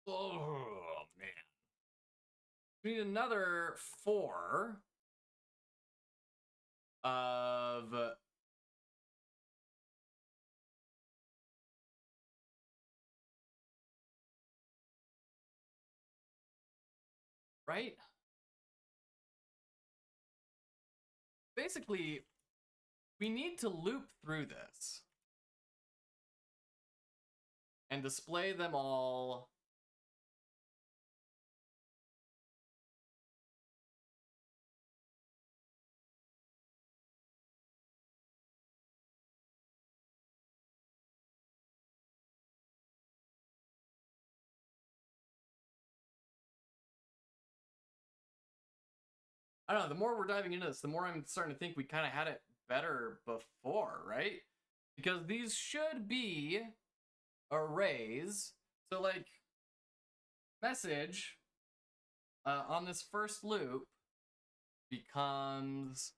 Oh, man. We need another 4 of right? Basically, we need to loop through this and display them all I don't know, the more we're diving into this, the more I'm starting to think we kind of had it better before, right? Because these should be arrays. So like message on this first loop becomes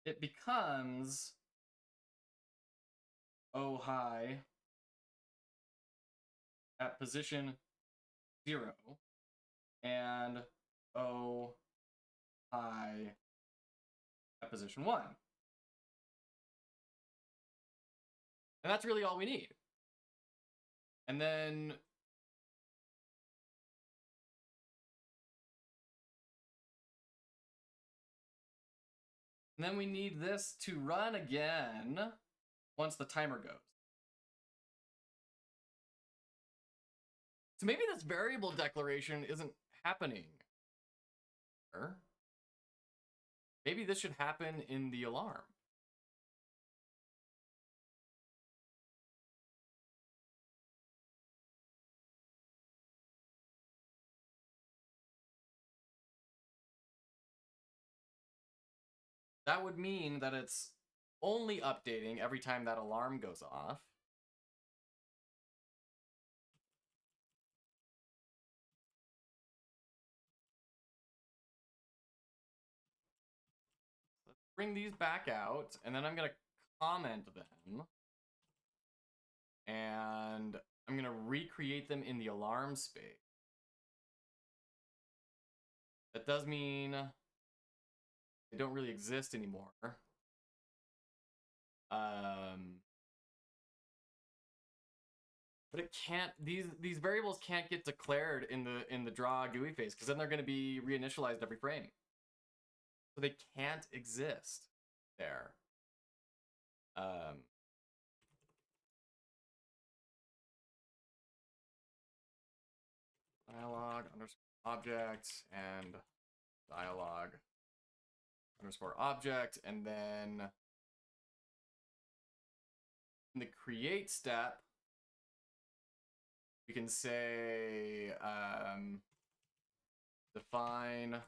it becomes oh hi at position 0 and oh hi at position 1. And that's really all we need. And then we need this to run again once the timer goes. So maybe this variable declaration isn't happening. Maybe this should happen in the alarm. That would mean that it's only updating every time that alarm goes off. Let's bring these back out, and then I'm going to comment them. And I'm going to recreate them in the alarm space. That does mean they don't really exist anymore. But it can't, these variables can't get declared in the draw GUI phase, because then they're going to be reinitialized every frame. So they can't exist there. Dialog underscore object and dialog underscore object, and then in the create step, we can say define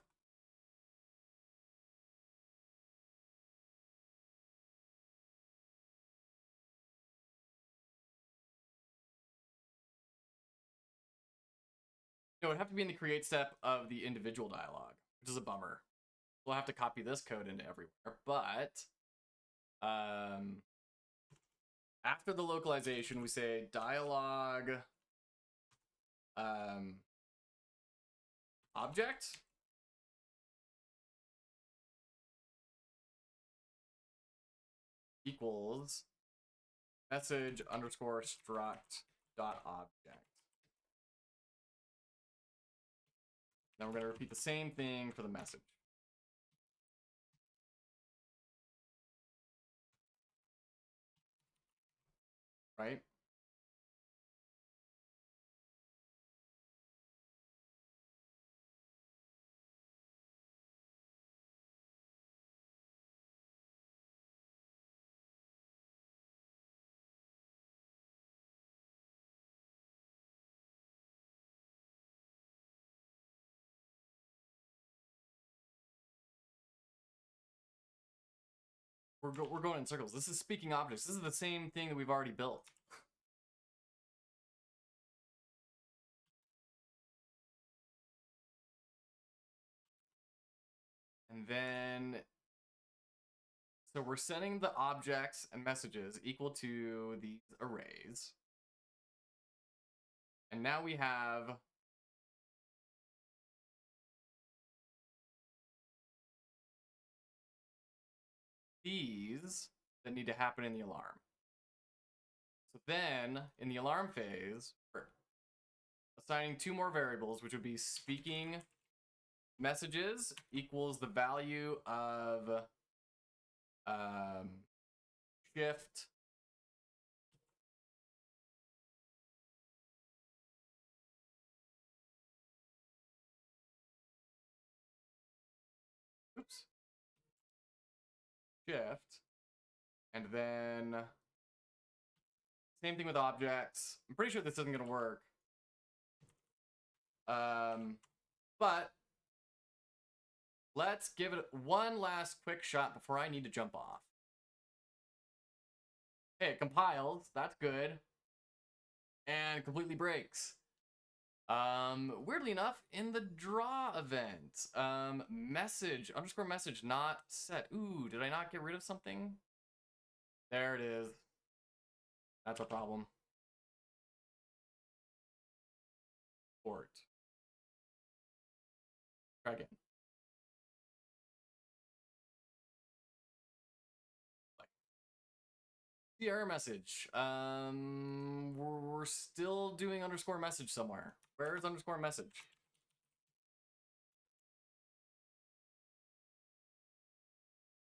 no, it would have to be in the create step of the individual dialog, which is a bummer. We'll have to copy this code into everywhere, but after the localization, we say dialog object equals message underscore struct dot object. Now we're going to repeat the same thing for the message. Right? We're going in circles. This is speaking objects. This is the same thing that we've already built. And then, so we're setting the objects and messages equal to these arrays. And now we have these that need to happen in the alarm. So then, in the alarm phase, we're assigning two more variables, which would be speaking messages equals the value of shift shift, and then same thing with objects. I'm pretty sure this isn't going to work. But let's give it one last quick shot before I need to jump off. Hey, it compiles. That's good. And completely breaks. Weirdly enough, in the draw event, message underscore message not set. Ooh, did I not get rid of something? There it is. That's a problem. Port. Try again. The error message. We're still doing underscore message somewhere. Where is underscore message?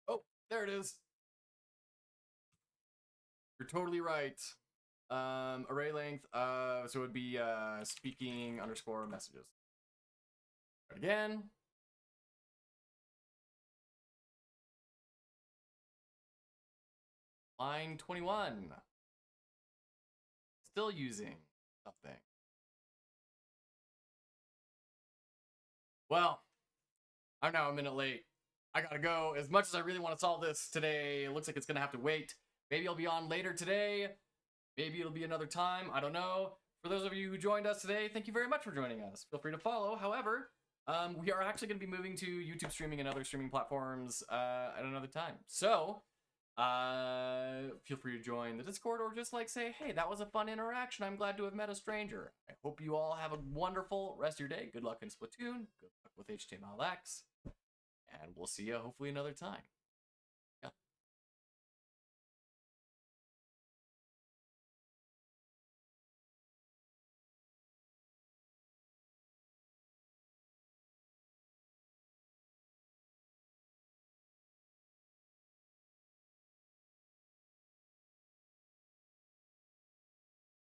Oh, there it is. You're totally right. Array length. So it would be speaking underscore messages. Again. Line 21. Still using something. Well, I'm now a minute late. I gotta go. As much as I really want to solve this today, it looks like it's gonna have to wait. Maybe I'll be on later today. Maybe it'll be another time. I don't know. For those of you who joined us today, thank you very much for joining us. Feel free to follow. However, we are actually going to be moving to YouTube streaming and other streaming platforms at another time. So feel free to join the Discord or just like say, hey, that was a fun interaction. I'm glad to have met a stranger. I hope you all have a wonderful rest of your day. Good luck in Splatoon. Good luck with HTMLX. And we'll see you hopefully another time.